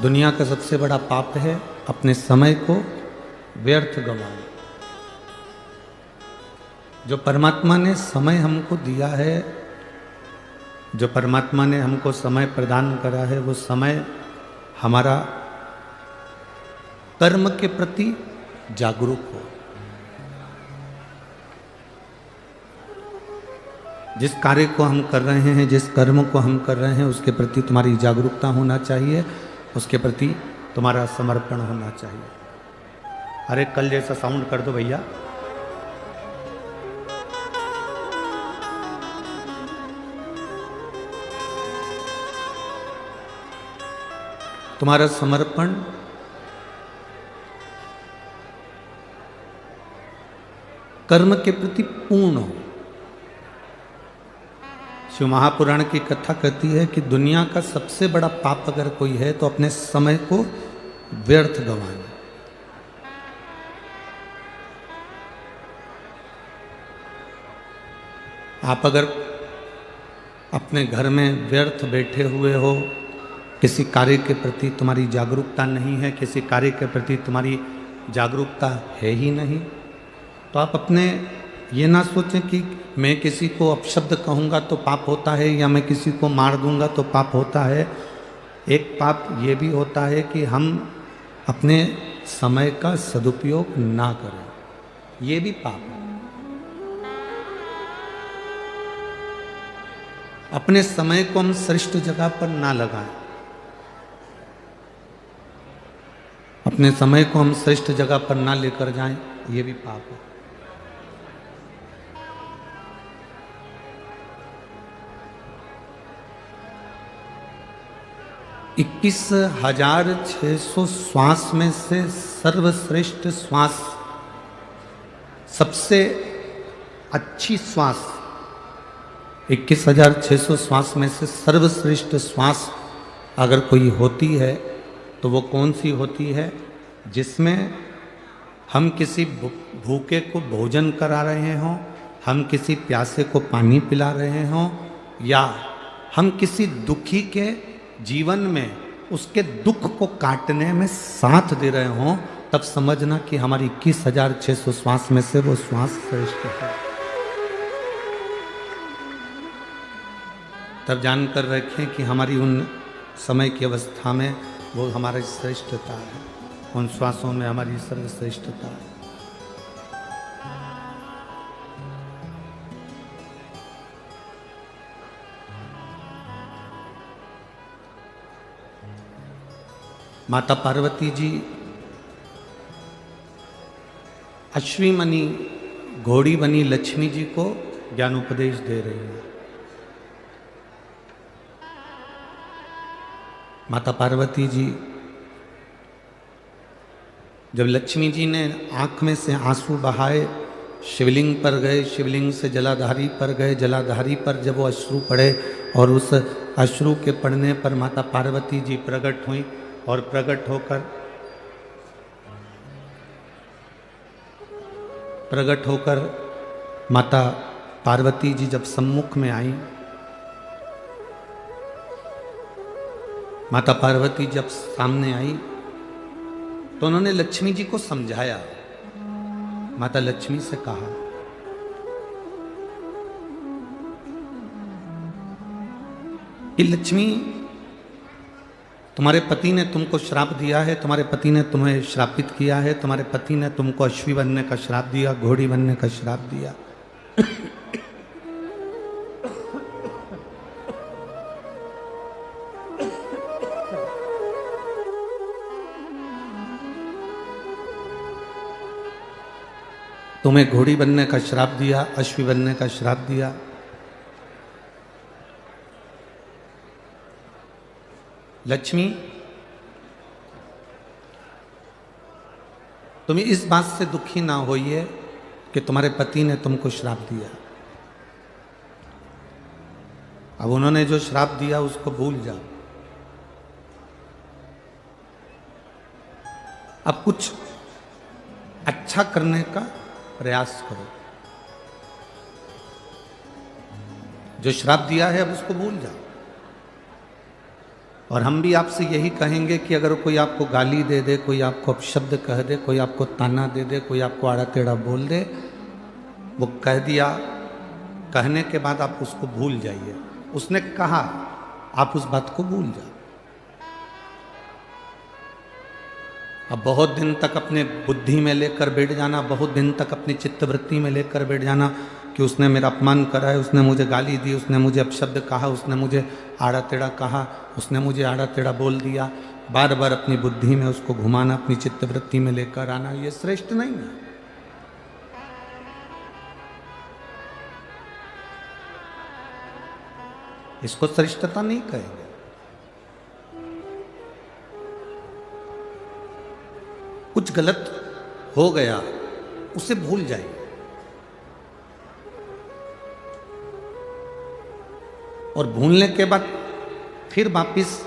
दुनिया का सबसे बड़ा पाप है अपने समय को व्यर्थ गंवाना। जो परमात्मा ने समय हमको दिया है, जो परमात्मा ने हमको समय प्रदान करा है, वो समय हमारा कर्म के प्रति जागरूक हो। जिस कार्य को हम कर रहे हैं, जिस कर्म को हम कर रहे हैं, उसके प्रति तुम्हारी जागरूकता होना चाहिए, उसके प्रति तुम्हारा समर्पण होना चाहिए। अरे कल जैसा साउंड कर दो भैया। तुम्हारा समर्पण कर्म के प्रति पूर्ण हो। शिव महापुराण की कथा कहती है कि दुनिया का सबसे बड़ा पाप अगर कोई है तो अपने समय को व्यर्थ गंवाना। आप अगर अपने घर में व्यर्थ बैठे हुए हो, किसी कार्य के प्रति तुम्हारी जागरूकता नहीं है, किसी कार्य के प्रति तुम्हारी जागरूकता है ही नहीं, तो आप अपने ये ना सोचें कि मैं किसी को अपशब्द कहूँगा तो पाप होता है, या मैं किसी को मार दूंगा तो पाप होता है। एक पाप ये भी होता है कि हम अपने समय का सदुपयोग ना करें, ये भी पाप है। अपने समय को हम श्रेष्ठ जगह पर ना लगाएं, अपने समय को हम श्रेष्ठ जगह पर ना लेकर जाएं, ये भी पाप है। 21,600 श्वास में से सर्वश्रेष्ठ श्वास, सबसे अच्छी श्वास, 21,600 श्वास में से सर्वश्रेष्ठ श्वास अगर कोई होती है तो वो कौन सी होती है? जिसमें हम किसी भूखे को भोजन करा रहे हों, हम किसी प्यासे को पानी पिला रहे हों, या हम किसी दुखी के जीवन में उसके दुख को काटने में साथ दे रहे हों, तब समझना कि हमारी 21,600 श्वास में से वो श्वास श्रेष्ठ है। तब जानकर रखें कि हमारी उन समय की अवस्था में वो हमारी श्रेष्ठता है, उन श्वासों में हमारी सर्वश्रेष्ठता है। माता पार्वती जी अश्विमनी घोड़ी बनी लक्ष्मी जी को ज्ञानोपदेश दे रही हैं। माता पार्वती जी जब लक्ष्मी जी ने आंख में से आंसू बहाए, शिवलिंग पर गए, शिवलिंग से जलाधारी पर गए, जलाधारी पर जब वो अश्रु पड़े और उस अश्रु के पड़ने पर माता पार्वती जी प्रकट हुई, और प्रकट होकर माता पार्वती जी जब सम्मुख में आई, माता पार्वती जब सामने आई तो उन्होंने लक्ष्मी जी को समझाया। माता लक्ष्मी से कहा कि लक्ष्मी, तुम्हारे पति ने तुमको श्राप दिया है, तुम्हारे पति ने तुम्हें श्रापित किया है, तुम्हारे पति ने तुमको अश्वी बनने का श्राप दिया, घोड़ी बनने का श्राप दिया। तुम्हें घोड़ी बनने का श्राप दिया, अश्वी बनने का श्राप दिया। लक्ष्मी, तुम इस बात से दुखी ना होइए कि तुम्हारे पति ने तुमको श्राप दिया। अब उन्होंने जो श्राप दिया उसको भूल जाओ। अब कुछ अच्छा करने का प्रयास करो। जो श्राप दिया है अब उसको भूल जाओ और हम भी आपसे यही कहेंगे कि अगर कोई आपको गाली दे दे, कोई आपको अपशब्द कह दे, कोई आपको ताना दे दे, कोई आपको आड़ा टेढ़ा बोल दे, वो कह दिया, कहने के बाद आप उसको भूल जाइए। उसने कहा, आप उस बात को भूल जाओ। अब बहुत दिन तक अपने बुद्धि में लेकर बैठ जाना, बहुत दिन तक अपनी चित्तवृत्ति में लेकर बैठ जाना कि उसने मेरा अपमान करा है, उसने मुझे गाली दी, उसने मुझे अपशब्द कहा, उसने मुझे आड़ा टेढ़ा कहा, उसने मुझे आड़ा टेढ़ा बोल दिया। बार बार अपनी बुद्धि में उसको घुमाना, अपनी चित्तवृत्ति में लेकर आना, ये श्रेष्ठ नहीं है। इसको श्रेष्ठता नहीं कहेंगे। कुछ गलत हो गया, उसे भूल जाइए। और भूलने के बाद फिर वापिस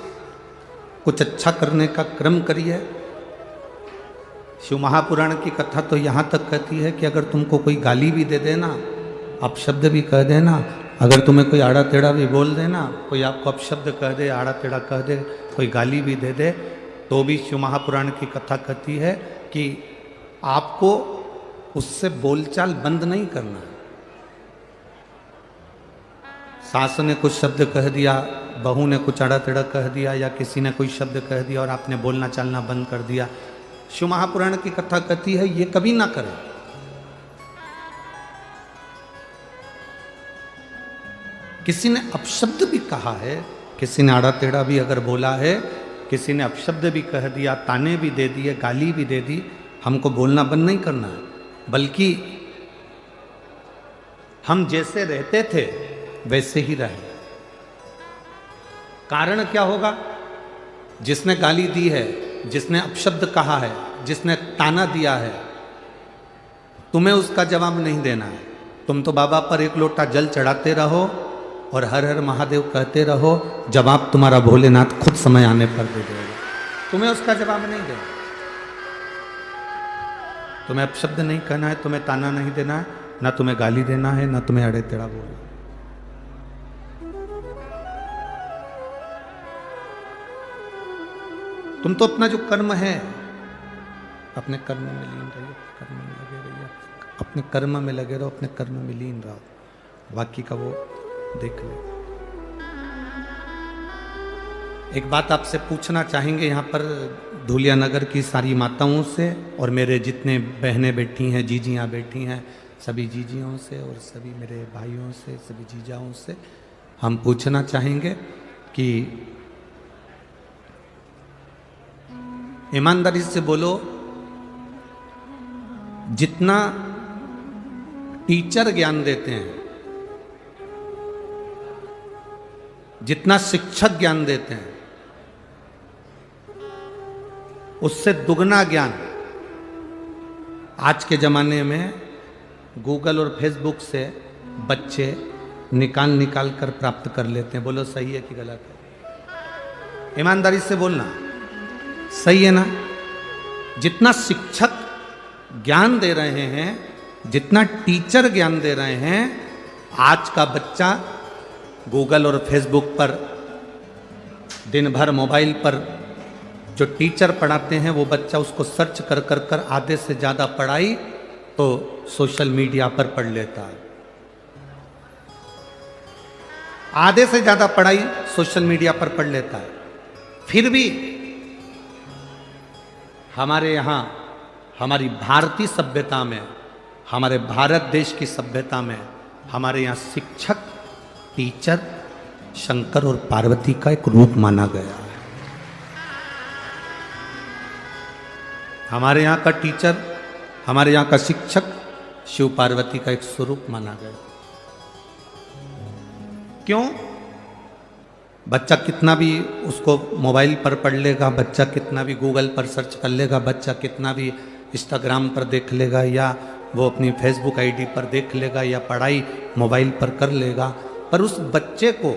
कुछ अच्छा करने का क्रम करिए। शिव महापुराण की कथा तो यहाँ तक कहती है कि अगर तुमको कोई गाली भी दे देना, अपशब्द भी कह देना, अगर तुम्हें कोई आड़ा टेढ़ा भी बोल देना, कोई आपको अपशब्द कह दे, आड़ा टेढ़ा कह दे, कोई गाली भी दे दे, तो भी शिव महापुराण की कथा कहती है कि आपको उससे बोलचाल बंद नहीं करना है। सास ने कुछ शब्द कह दिया, बहू ने कुछ आड़ा टेढ़ा कह दिया, या किसी ने कोई शब्द कह दिया और आपने बोलना चालना बंद कर दिया, शिव महापुराण की कथा कहती है ये कभी ना करें। किसी ने अपशब्द भी कहा है, किसी ने आड़ा टेढ़ा भी अगर बोला है, किसी ने अपशब्द भी कह दिया, ताने भी दे दिए, गाली भी दे दी, हमको बोलना बंद नहीं करना है, बल्कि हम जैसे रहते थे वैसे ही रहे। कारण क्या होगा? जिसने गाली दी है, जिसने अपशब्द कहा है, जिसने ताना दिया है, तुम्हें उसका जवाब नहीं देना है। तुम तो बाबा पर एक लोटा जल चढ़ाते रहो और हर हर महादेव कहते रहो, जवाब तुम्हारा भोलेनाथ खुद समय आने पर दे देगा। तुम्हें उसका जवाब नहीं देना। तुम्हें अपशब्द नहीं कहना है, तुम्हें ताना नहीं देना है, ना तुम्हें गाली देना है, ना तुम्हें अड़े टेढ़ा बोलना। तुम तो अपना जो कर्म है, अपने कर्म में लीन रहिए, कर्म में लगे रहिए, अपने कर्म में लगे रहो, अपने कर्म में लीन रहो, बाकी का वो देख ले। एक बात आपसे पूछना चाहेंगे यहाँ पर धुलिया नगर की सारी माताओं से, और मेरे जितने बहनें बैठी हैं, जीजियाँ बैठी हैं, सभी जीजियों से और सभी मेरे भाइयों से, सभी जीजाओं से हम पूछना चाहेंगे कि ईमानदारी से बोलो, जितना टीचर ज्ञान देते हैं, जितना शिक्षक ज्ञान देते हैं, उससे दुगना ज्ञान आज के जमाने में गूगल और फेसबुक से बच्चे निकाल निकाल कर प्राप्त कर लेते हैं। बोलो सही है कि गलत है? ईमानदारी से बोलना, सही है ना? जितना शिक्षक ज्ञान दे रहे हैं, जितना टीचर ज्ञान दे रहे हैं, आज का बच्चा गूगल और फेसबुक पर दिन भर मोबाइल पर जो टीचर पढ़ाते हैं वो बच्चा उसको सर्च कर कर कर आधे से ज़्यादा पढ़ाई तो सोशल मीडिया पर पढ़ लेता है। आधे से ज़्यादा पढ़ाई सोशल मीडिया पर पढ़ लेता है। फिर भी हमारे यहाँ, हमारी भारतीय सभ्यता में, हमारे भारत देश की सभ्यता में, हमारे यहाँ शिक्षक, टीचर शंकर और पार्वती का एक रूप माना गया है। हमारे यहाँ का टीचर, हमारे यहाँ का शिक्षक शिव पार्वती का एक स्वरूप माना गया। क्यों? बच्चा कितना भी उसको मोबाइल पर पढ़ लेगा, बच्चा कितना भी गूगल पर सर्च कर लेगा, बच्चा कितना भी इंस्टाग्राम पर देख लेगा, या वो अपनी फेसबुक आईडी पर देख लेगा, या पढ़ाई मोबाइल पर कर लेगा, पर उस बच्चे को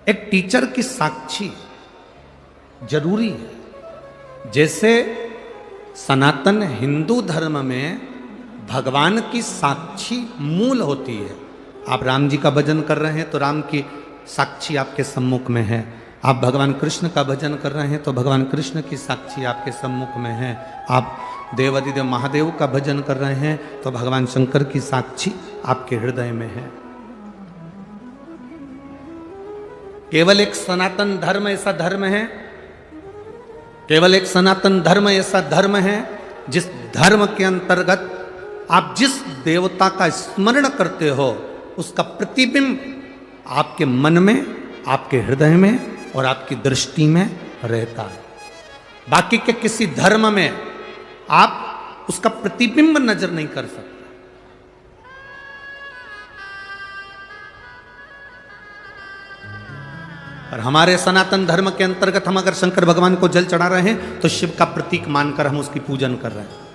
एक टीचर की साक्षी जरूरी है। जैसे सनातन हिंदू धर्म में भगवान की साक्षी मूल होती है। आप राम जी का भजन कर रहे हैं तो राम की साक्षी आपके सम्मुख में है। आप भगवान कृष्ण का भजन कर रहे हैं तो भगवान कृष्ण की साक्षी आपके सम्मुख में है। आप देवादिदेव महादेव का भजन कर रहे हैं तो भगवान शंकर की साक्षी आपके हृदय में है। केवल एक सनातन धर्म ऐसा धर्म है, केवल एक सनातन धर्म ऐसा धर्म है जिस धर्म के अंतर्गत आप जिस देवता का स्मरण करते हो उसका प्रतिबिंब आपके मन में, आपके हृदय में और आपकी दृष्टि में रहता है। बाकी के किसी धर्म में आप उसका प्रतिबिंब नजर नहीं कर सकते। और हमारे सनातन धर्म के अंतर्गत हम अगर शंकर भगवान को जल चढ़ा रहे हैं तो शिव का प्रतीक मानकर हम उसकी पूजन कर रहे हैं।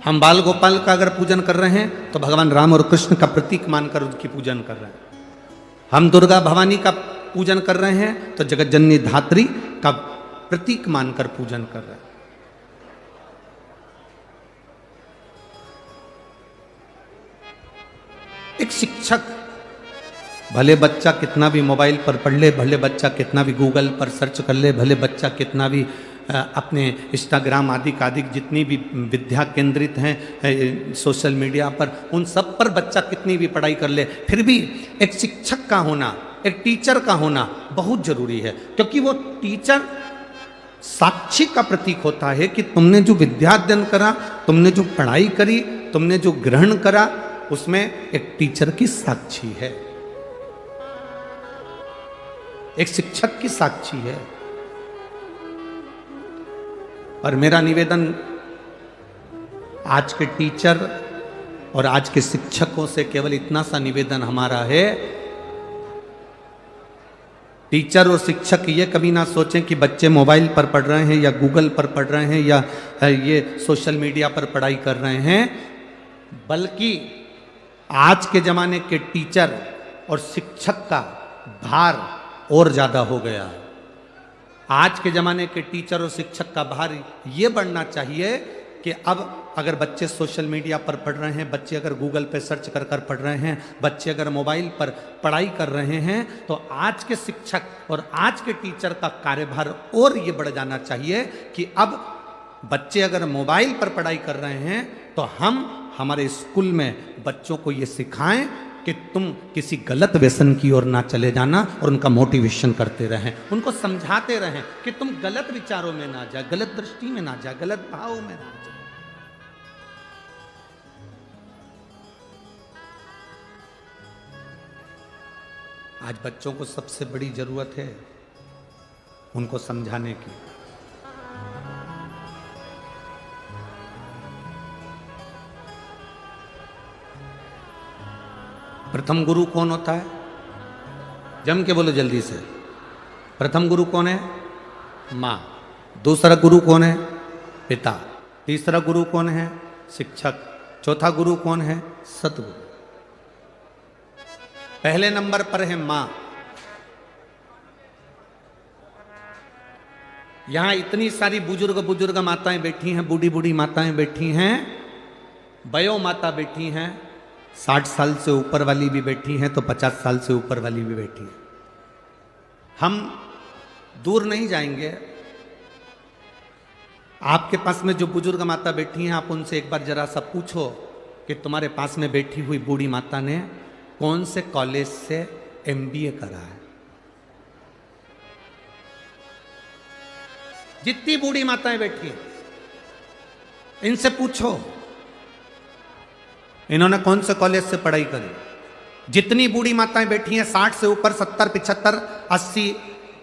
हम बाल गोपाल का अगर पूजन कर रहे हैं तो भगवान राम और कृष्ण का प्रतीक मानकर उनकी पूजन कर रहे हैं। हम दुर्गा भवानी का पूजन कर रहे हैं तो जगत जननी धात्री का प्रतीक मानकर पूजन कर रहे हैं। एक शिक्षक भले बच्चा कितना भी मोबाइल पर पढ़ ले, भले बच्चा कितना भी गूगल पर सर्च कर ले, भले बच्चा कितना भी अपने इंस्टाग्राम आदि जितनी भी विद्या केंद्रित हैं सोशल मीडिया पर, उन सब पर बच्चा कितनी भी पढ़ाई कर ले, फिर भी एक शिक्षक का होना, एक टीचर का होना बहुत जरूरी है। क्योंकि वो टीचर साक्षी का प्रतीक होता है कि तुमने जो विद्या अध्ययन करा, तुमने जो पढ़ाई करी, तुमने जो ग्रहण करा, उसमें एक टीचर की साक्षी है, एक शिक्षक की साक्षी है। और मेरा निवेदन आज के टीचर और आज के शिक्षकों से केवल इतना सा निवेदन हमारा है, टीचर और शिक्षक ये कभी ना सोचें कि बच्चे मोबाइल पर पढ़ रहे हैं या गूगल पर पढ़ रहे हैं या ये सोशल मीडिया पर पढ़ाई कर रहे हैं, बल्कि आज के ज़माने के टीचर और शिक्षक का भार और ज़्यादा हो गया है। आज के ज़माने के टीचर और शिक्षक का भार ये बढ़ना चाहिए कि अब अगर बच्चे सोशल मीडिया पर पढ़ रहे हैं, बच्चे अगर गूगल पे सर्च कर कर पढ़ रहे हैं, बच्चे अगर मोबाइल पर पढ़ाई कर रहे हैं, तो आज के शिक्षक और आज के टीचर का कार्यभार और ये बढ़ जाना चाहिए कि अब बच्चे अगर मोबाइल पर पढ़ाई कर रहे हैं तो हम हमारे स्कूल में बच्चों को ये सिखाएं कि तुम किसी गलत व्यसन की ओर ना चले जाना, और उनका मोटिवेशन करते रहें, उनको समझाते रहें कि तुम गलत विचारों में ना जा, गलत दृष्टि में ना जा, गलत भाव में ना जा। आज बच्चों को सबसे बड़ी जरूरत है उनको समझाने की। प्रथम गुरु कौन होता है? जम के बोलो जल्दी से। प्रथम गुरु कौन है? माँ। दूसरा गुरु कौन है? पिता। तीसरा गुरु कौन है? शिक्षक। चौथा गुरु कौन है? सतगुरु। पहले नंबर पर है माँ। यहां इतनी सारी बुजुर्ग माताएं बैठी हैं, बूढ़ी बूढ़ी माताएं बैठी हैं, वयो माता बैठी हैं, 60 साल से ऊपर वाली भी बैठी हैं, तो 50 साल से ऊपर वाली भी बैठी हैं। हम दूर नहीं जाएंगे। आपके पास में जो बुजुर्ग माता बैठी हैं, आप उनसे एक बार जरा सा पूछो कि तुम्हारे पास में बैठी हुई बूढ़ी माता ने कौन से कॉलेज से MBA करा है। जितनी बूढ़ी माताएं बैठी हैं, इनसे पूछो इन्होंने कौन से कॉलेज से पढ़ाई करी। जितनी बूढ़ी माताएं बैठी हैं 60 से ऊपर, 70, 75, 80,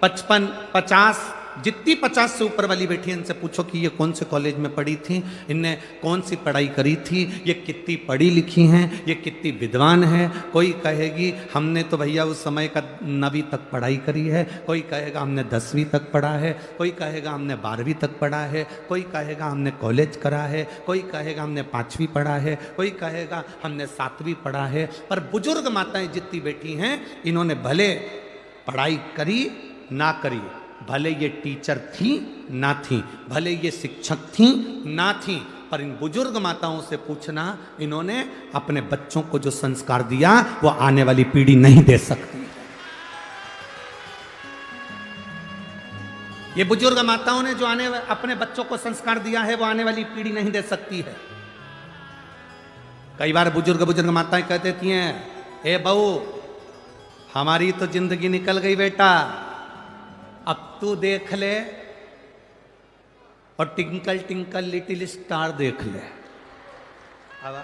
55, 50, जितनी 50 से ऊपर वाली बैठी हैं, इनसे पूछो कि ये कौन से कॉलेज में पढ़ी थी, इनने कौन सी पढ़ाई करी थी, ये कितनी पढ़ी लिखी हैं, ये कितनी विद्वान है। कोई कहेगी हमने तो भैया उस समय का 9वीं तक पढ़ाई करी है, कोई कहेगा हमने 10वीं तक पढ़ा है, कोई कहेगा हमने 12वीं तक पढ़ा है, कोई कहेगा हमने कॉलेज करा है, कोई कहेगा हमने 5वीं पढ़ा है, कोई कहेगा हमने 7वीं पढ़ा है। पर बुजुर्ग माताएं जितनी बैठी हैं, इन्होंने भले पढ़ाई करी ना करी, भले ये टीचर थी ना थी, भले ये शिक्षक थी ना थी, पर इन बुजुर्ग माताओं से पूछना, इन्होंने अपने बच्चों को जो संस्कार दिया वो आने वाली पीढ़ी नहीं दे सकती। ये बुजुर्ग माताओं ने जो अपने बच्चों को संस्कार दिया है वो आने वाली पीढ़ी नहीं दे सकती है। कई बार बुजुर्ग माताएं कह देती हैं, ए बहू हमारी तो जिंदगी निकल गई बेटा, अब तू देख ले और टिंकल टिंकल लिटिल स्टार देख ले।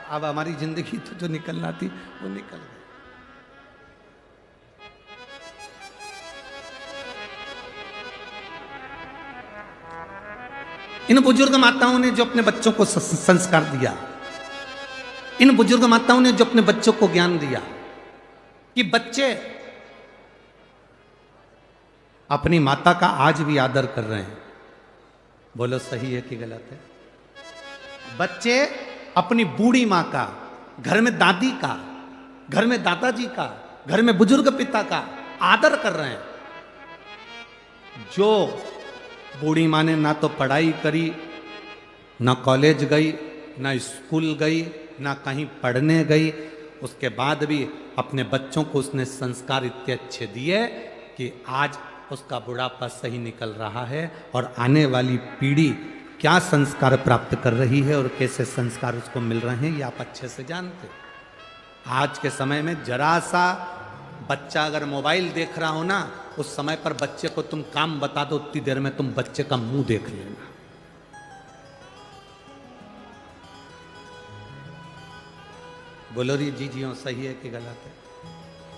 अब हमारी जिंदगी तो जो निकलना थी वो निकल गई। इन बुजुर्ग माताओं ने जो अपने बच्चों को संस्कार दिया, इन बुजुर्ग माताओं ने जो अपने बच्चों को ज्ञान दिया कि बच्चे अपनी माता का आज भी आदर कर रहे हैं। बोलो सही है कि गलत है? बच्चे अपनी बूढ़ी माँ का, घर में दादी का, घर में दादाजी का, घर में बुजुर्ग पिता का आदर कर रहे हैं। जो बूढ़ी माँ ने ना तो पढ़ाई करी, ना कॉलेज गई, ना स्कूल गई, ना कहीं पढ़ने गई, उसके बाद भी अपने बच्चों को उसने संस्कार इतने अच्छे दिए कि आज उसका बुढ़ापा सही निकल रहा है और आने वाली पीढ़ी क्या संस्कार प्राप्त कर रही है और कैसे संस्कार उसको मिल रहे हैं ये आप अच्छे से जानते। आज के समय में जरा सा बच्चा अगर मोबाइल देख रहा हो ना, उस समय पर बच्चे को तुम काम बता दो, उतनी देर में तुम बच्चे का मुंह देख लेना। बोलो री जी जी सही है कि गलत है?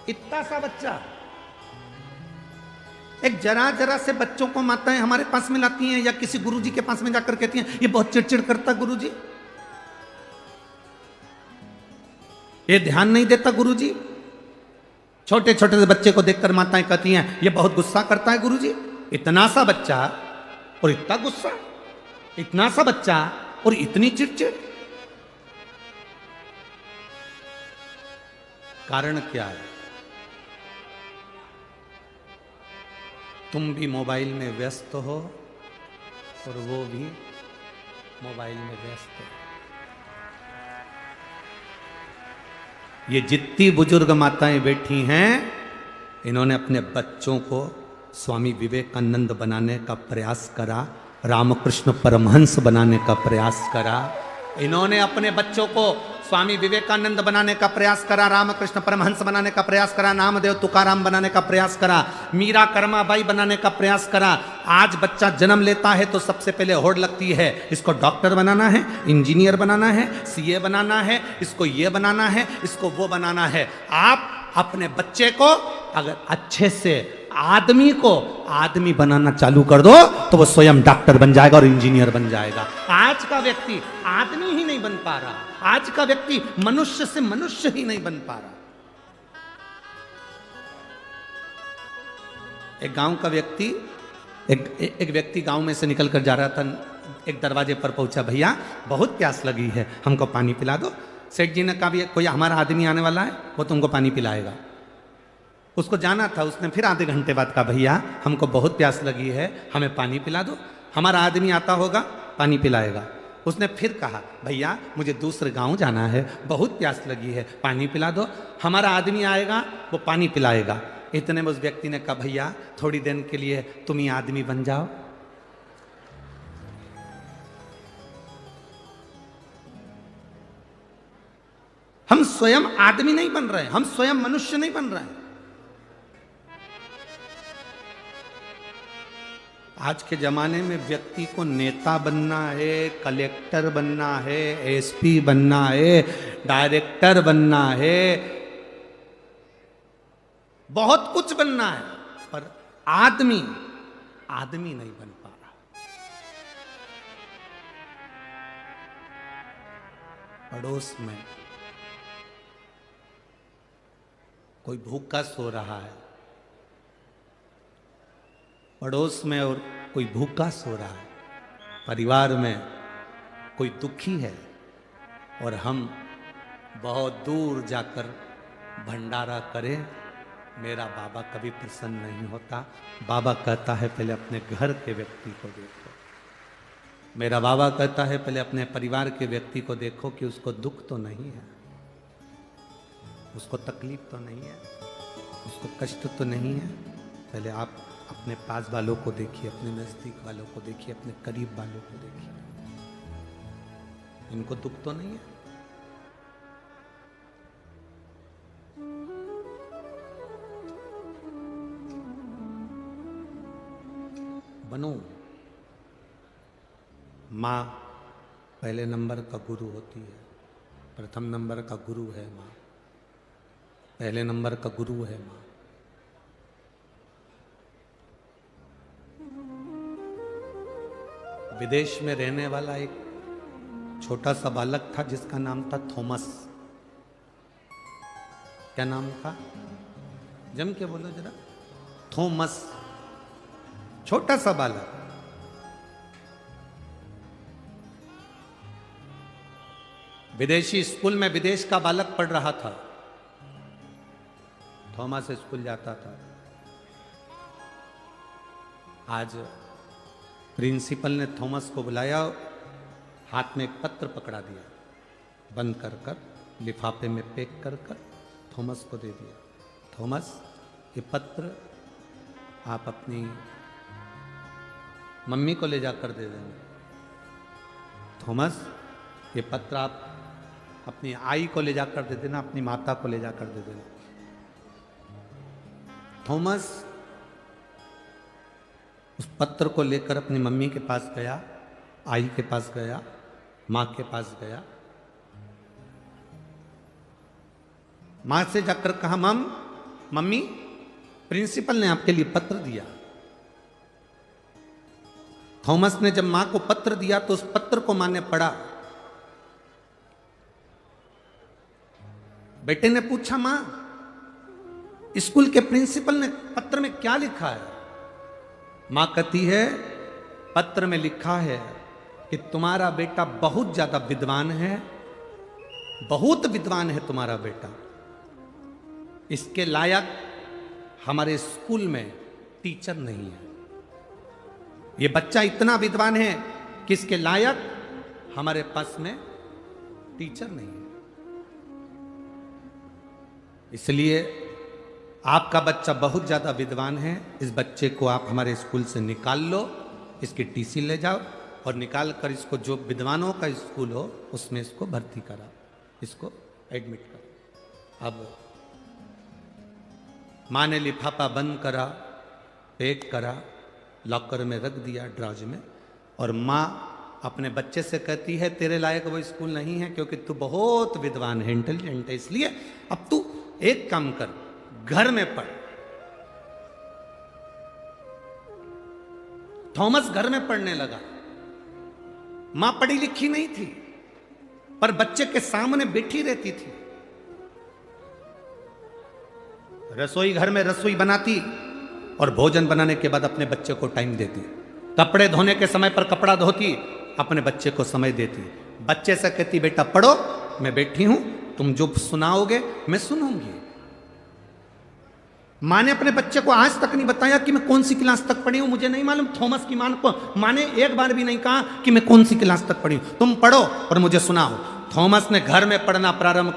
इतना सा बच्चा, एक जरा जरा से बच्चों को माताएं हमारे पास में लाती हैं या किसी गुरुजी के पास में जाकर कहती हैं ये बहुत चिड़चिड़ करता गुरुजी, ये ध्यान नहीं देता गुरुजी। छोटे छोटे से बच्चे को देखकर माताएं कहती हैं ये बहुत गुस्सा करता है गुरुजी। इतना सा बच्चा और इतना गुस्सा, इतना सा बच्चा और इतनी चिड़चिड़, कारण क्या है? तुम भी मोबाइल में व्यस्त हो और वो भी मोबाइल में व्यस्त है। ये जितनी बुजुर्ग माताएं बैठी हैं, इन्होंने अपने बच्चों को स्वामी विवेकानंद बनाने का प्रयास करा, रामकृष्ण परमहंस बनाने का प्रयास करा। इन्होंने अपने बच्चों को स्वामी विवेकानंद बनाने का प्रयास करा, रामकृष्ण परमहंस बनाने का प्रयास करा, नामदेव तुकाराम बनाने का प्रयास करा, मीरा कर्माबाई बनाने का प्रयास करा। आज बच्चा जन्म लेता है तो सबसे पहले होड़ लगती है, इसको डॉक्टर बनाना है, इंजीनियर बनाना है, सीए बनाना है, इसको ये बनाना है, इसको वो बनाना है। आप अपने बच्चे को अगर अच्छे से आदमी को आदमी बनाना चालू कर दो तो वो स्वयं डॉक्टर बन जाएगा और इंजीनियर बन जाएगा। आज का व्यक्ति आदमी ही नहीं बन पा रहा, आज का व्यक्ति मनुष्य से मनुष्य ही नहीं बन पा रहा। एक गांव का व्यक्ति, एक व्यक्ति गांव में से निकल कर जा रहा था, एक दरवाजे पर पहुंचा, भैया बहुत प्यास लगी है, हमको पानी पिला दो। सेठ जी ने कहा भी कोई हमारा आदमी आने वाला है, वो तुमको पानी पिलाएगा। उसको जाना था, उसने फिर आधे घंटे बाद कहा भैया हमको बहुत प्यास लगी है, हमें पानी पिला दो, हमारा आदमी आता होगा पानी पिलाएगा। उसने फिर कहा भैया मुझे दूसरे गांव जाना है, बहुत प्यास लगी है, पानी पिला दो, हमारा आदमी आएगा वो पानी पिलाएगा। इतने में उस व्यक्ति ने कहा भैया थोड़ी देर के लिए तुम ही आदमी बन जाओ। हम स्वयं आदमी नहीं बन रहे, हम स्वयं मनुष्य नहीं बन रहे। आज के जमाने में व्यक्ति को नेता बनना है, कलेक्टर बनना है, एसपी बनना है, डायरेक्टर बनना है, बहुत कुछ बनना है, पर आदमी नहीं बन पा रहा। पड़ोस में कोई भूखा सो रहा है, पड़ोस में और कोई भूखा सो रहा है, परिवार में कोई दुखी है और हम बहुत दूर जाकर भंडारा करें, मेरा बाबा कभी प्रसन्न नहीं होता। बाबा कहता है पहले अपने घर के व्यक्ति को देखो। मेरा बाबा कहता है पहले अपने परिवार के व्यक्ति को देखो कि उसको दुख तो नहीं है, उसको तकलीफ तो नहीं है, उसको कष्ट तो नहीं है। पहले आप अपने पास वालों को देखिए, अपने नजदीक वालों को देखिए, अपने करीब वालों को देखिए, इनको दुख तो नहीं है। बनो। माँ पहले नंबर का गुरु होती है, प्रथम नंबर का गुरु है माँ, पहले नंबर का गुरु है माँ। विदेश में रहने वाला एक छोटा सा बालक था जिसका नाम था थॉमस। क्या नाम था? जम के बोलो जरा। थॉमस, छोटा सा बालक। विदेशी स्कूल में विदेश का बालक पढ़ रहा था। थॉमस स्कूल जाता था। आज प्रिंसिपल ने थॉमस को बुलाया, हाथ में एक पत्र पकड़ा दिया, बंद कर कर लिफाफे में पैक कर कर थॉमस को दे दिया। थॉमस, ये पत्र आप अपनी मम्मी को ले जाकर दे देंगे। थॉमस, ये पत्र आप अपनी आई को ले जाकर दे देना, अपनी माता को ले जाकर दे देना। थॉमस उस पत्र को लेकर अपनी मम्मी के पास गया, आई के पास गया, मां के पास गया। मां से जाकर कहा, मम्मी, प्रिंसिपल ने आपके लिए पत्र दिया। थॉमस ने जब मां को पत्र दिया तो उस पत्र को मां ने पढ़ा। बेटे ने पूछा, मां, स्कूल के प्रिंसिपल ने पत्र में क्या लिखा है? मां कहती है, पत्र में लिखा है कि तुम्हारा बेटा बहुत ज्यादा विद्वान है, बहुत विद्वान है तुम्हारा बेटा, इसके लायक हमारे स्कूल में टीचर नहीं है। ये बच्चा इतना विद्वान है कि इसके लायक हमारे पास में टीचर नहीं है। इसलिए आपका बच्चा बहुत ज्यादा विद्वान है, इस बच्चे को आप हमारे स्कूल से निकाल लो, इसकी टीसी ले जाओ और निकाल कर इसको जो विद्वानों का स्कूल हो उसमें इसको भर्ती कराओ, इसको एडमिट करो। अब माँ ने लिफाफा बंद करा, पैक करा, लॉकर में रख दिया, ड्रॉज में, और माँ अपने बच्चे से कहती है, तेरे लायक वो स्कूल नहीं है क्योंकि तू बहुत विद्वान है, इंटेलिजेंट है, इसलिए अब तू एक काम कर, घर में पढ़। थॉमस घर में पढ़ने लगा। मां पढ़ी लिखी नहीं थी, पर बच्चे के सामने बैठी रहती थी। रसोई घर में रसोई बनाती और भोजन बनाने के बाद अपने बच्चे को टाइम देती। कपड़े धोने के समय पर कपड़ा धोती, अपने बच्चे को समय देती। बच्चे से कहती, बेटा पढ़ो, मैं बैठी हूं, तुम जो सुनाओगे मैं सुनूंगी। मां ने अपने बच्चे को आज तक नहीं बताया कि मैं कौन सी क्लास तक पढ़ी हूं, मुझे नहीं मालूम। थॉमस की मां ने एक बार भी नहीं कहा कि मैं कौन सी क्लास तक पढ़ी हूं, तुम पढ़ो और मुझे सुनाओ। थॉमस ने घर में पढ़ना प्रारंभ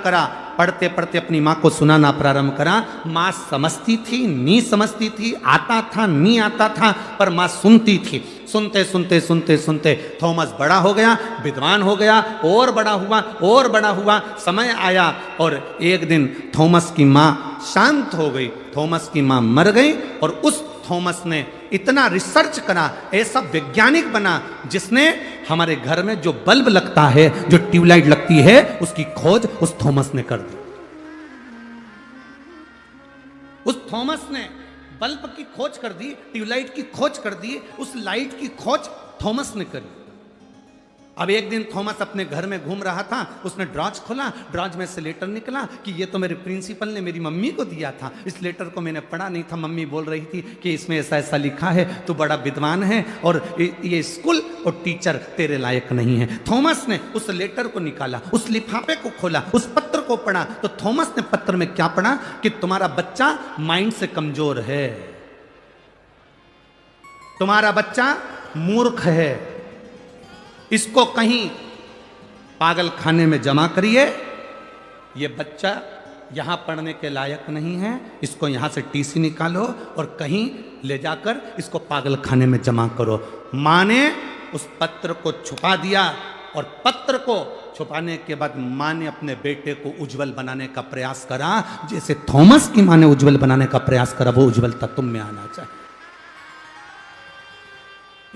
करा, पढ़ते पढ़ते अपनी माँ को सुनाना प्रारंभ करा। माँ समझती थी, नहीं समझती थी, आता था, नहीं आता था, पर माँ सुनती थी। सुनते सुनते सुनते सुनते थॉमस बड़ा हो गया, विद्वान हो गया, और बड़ा हुआ और बड़ा हुआ। समय आया और एक दिन थॉमस की माँ शांत हो गई, थॉमस की माँ मर गई, और उस थॉमस ने इतना रिसर्च करा, ऐसा वैज्ञानिक बना, जिसने हमारे घर में जो बल्ब लगता है, जो ट्यूबलाइट लगती है, उसकी खोज उस थॉमस ने कर दी। उस थॉमस ने बल्ब की खोज कर दी, ट्यूबलाइट की खोज कर दी, उस लाइट की खोज थॉमस ने करी। अब एक दिन थॉमस अपने घर में घूम रहा था, उसने ड्रॉज खोला, ड्रॉज में से लेटर निकला कि ये तो मेरे प्रिंसिपल ने मेरी मम्मी को दिया था। इस लेटर को मैंने पढ़ा नहीं था, मम्मी बोल रही थी कि इसमें ऐसा ऐसा लिखा है, तू बड़ा विद्वान है और ये स्कूल और टीचर तेरे लायक नहीं है। थॉमस ने उस लेटर को निकाला, उस लिफाफे को खोला, उस पत्र को पढ़ा, तो थॉमस ने पत्र में क्या पढ़ा कि तुम्हारा बच्चा माइंड से कमजोर है, तुम्हारा बच्चा मूर्ख है, इसको कहीं पागल खाने में जमा करिए। ये बच्चा यहां पढ़ने के लायक नहीं है, इसको यहां से टीसी निकालो और कहीं ले जाकर इसको पागल खाने में जमा करो। मां ने उस पत्र को छुपा दिया और पत्र को छुपाने के बाद मां ने अपने बेटे को उज्जवल बनाने का प्रयास करा, जैसे थॉमस की मां ने उज्जवल बनाने का प्रयास करा, वो उज्जवलता तुम में आना चाहिए।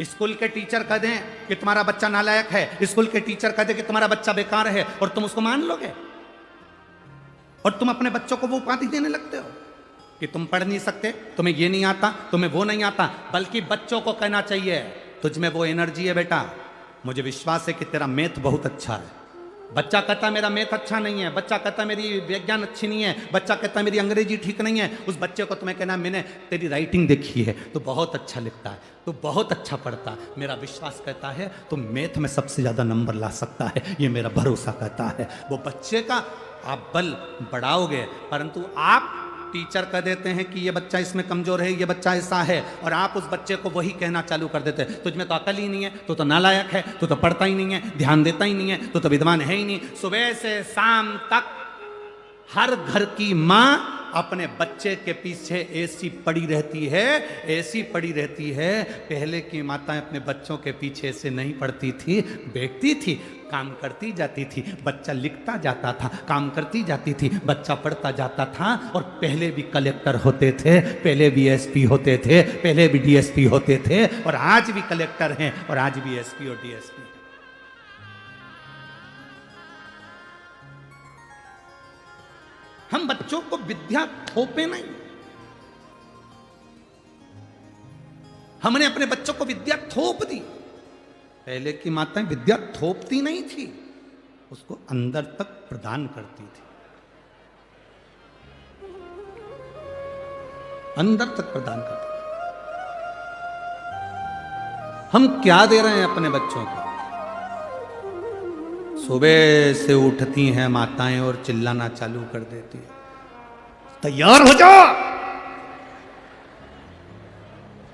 स्कूल के टीचर कह दें कि तुम्हारा बच्चा नालायक है, स्कूल के टीचर कह दें कि तुम्हारा बच्चा बेकार है, और तुम उसको मान लोगे और तुम अपने बच्चों को वो उपाधि देने लगते हो कि तुम पढ़ नहीं सकते, तुम्हें ये नहीं आता, तुम्हें वो नहीं आता। बल्कि बच्चों को कहना चाहिए तुझ में वो एनर्जी है बेटा, मुझे विश्वास है कि तेरा मैथ बहुत अच्छा है। बच्चा कहता मेरा मैथ अच्छा नहीं है, बच्चा कहता मेरी विज्ञान अच्छी नहीं है, बच्चा कहता मेरी अंग्रेजी ठीक नहीं है, उस बच्चे को तुम्हें कहना मैंने तेरी राइटिंग देखी है तो बहुत अच्छा लिखता है, तो बहुत अच्छा पढ़ता है, मेरा विश्वास कहता है तो मैथ में सबसे ज़्यादा नंबर ला सकता है, ये मेरा भरोसा कहता है। वो बच्चे का आप बल बढ़ाओगे, परंतु आप टीचर कह देते हैं कि ये बच्चा इसमें कमजोर है, ये बच्चा ऐसा है, और आप उस बच्चे को वही कहना चालू कर देते हैं तुझ में तो अकल ही नहीं है, तू तो नालायक है, तू तो पढ़ता ही नहीं है, ध्यान देता ही नहीं है, तू तो विद्वान है ही नहीं। सुबह से शाम तक हर घर की माँ अपने बच्चे के पीछे ऐसी पड़ी रहती है, ऐसी पड़ी रहती है। पहले की माताएं अपने बच्चों के पीछे से नहीं पड़ती थी, बैठती थी, काम करती जाती थी, बच्चा लिखता जाता था, काम करती जाती थी, बच्चा पढ़ता जाता था। और पहले भी कलेक्टर होते थे, पहले भी एसपी होते थे, पहले भी डीएसपी होते थे, और आज भी कलेक्टर हैं और आज भी एसपी और डीएसपी। हम बच्चों को विद्या थोपे नहीं, हमने अपने बच्चों को विद्या थोप दी। पहले की माताएं विद्या थोपती नहीं थी, उसको अंदर तक प्रदान करती थी, अंदर तक प्रदान करती थी। हम क्या दे रहे हैं अपने बच्चों को? सुबह से उठती हैं माताएं और चिल्लाना चालू कर देती है, तैयार हो जाओ,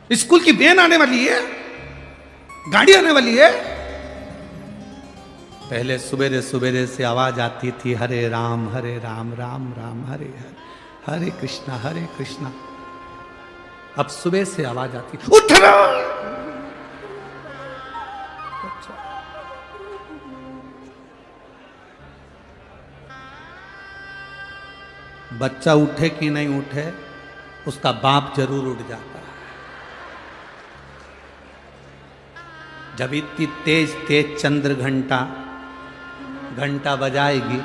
स्कूल की वैन आने वाली है, गाड़ी आने वाली है। पहले सुबेरे सुबेरे से आवाज आती थी हरे राम राम राम हरे हरे, हरे कृष्णा। अब सुबह से आवाज आती उठ रहा। बच्चा उठे कि नहीं उठे, उसका बाप जरूर उठ जाता है। जब इतनी तेज तेज चंद्र घंटा बजाएगी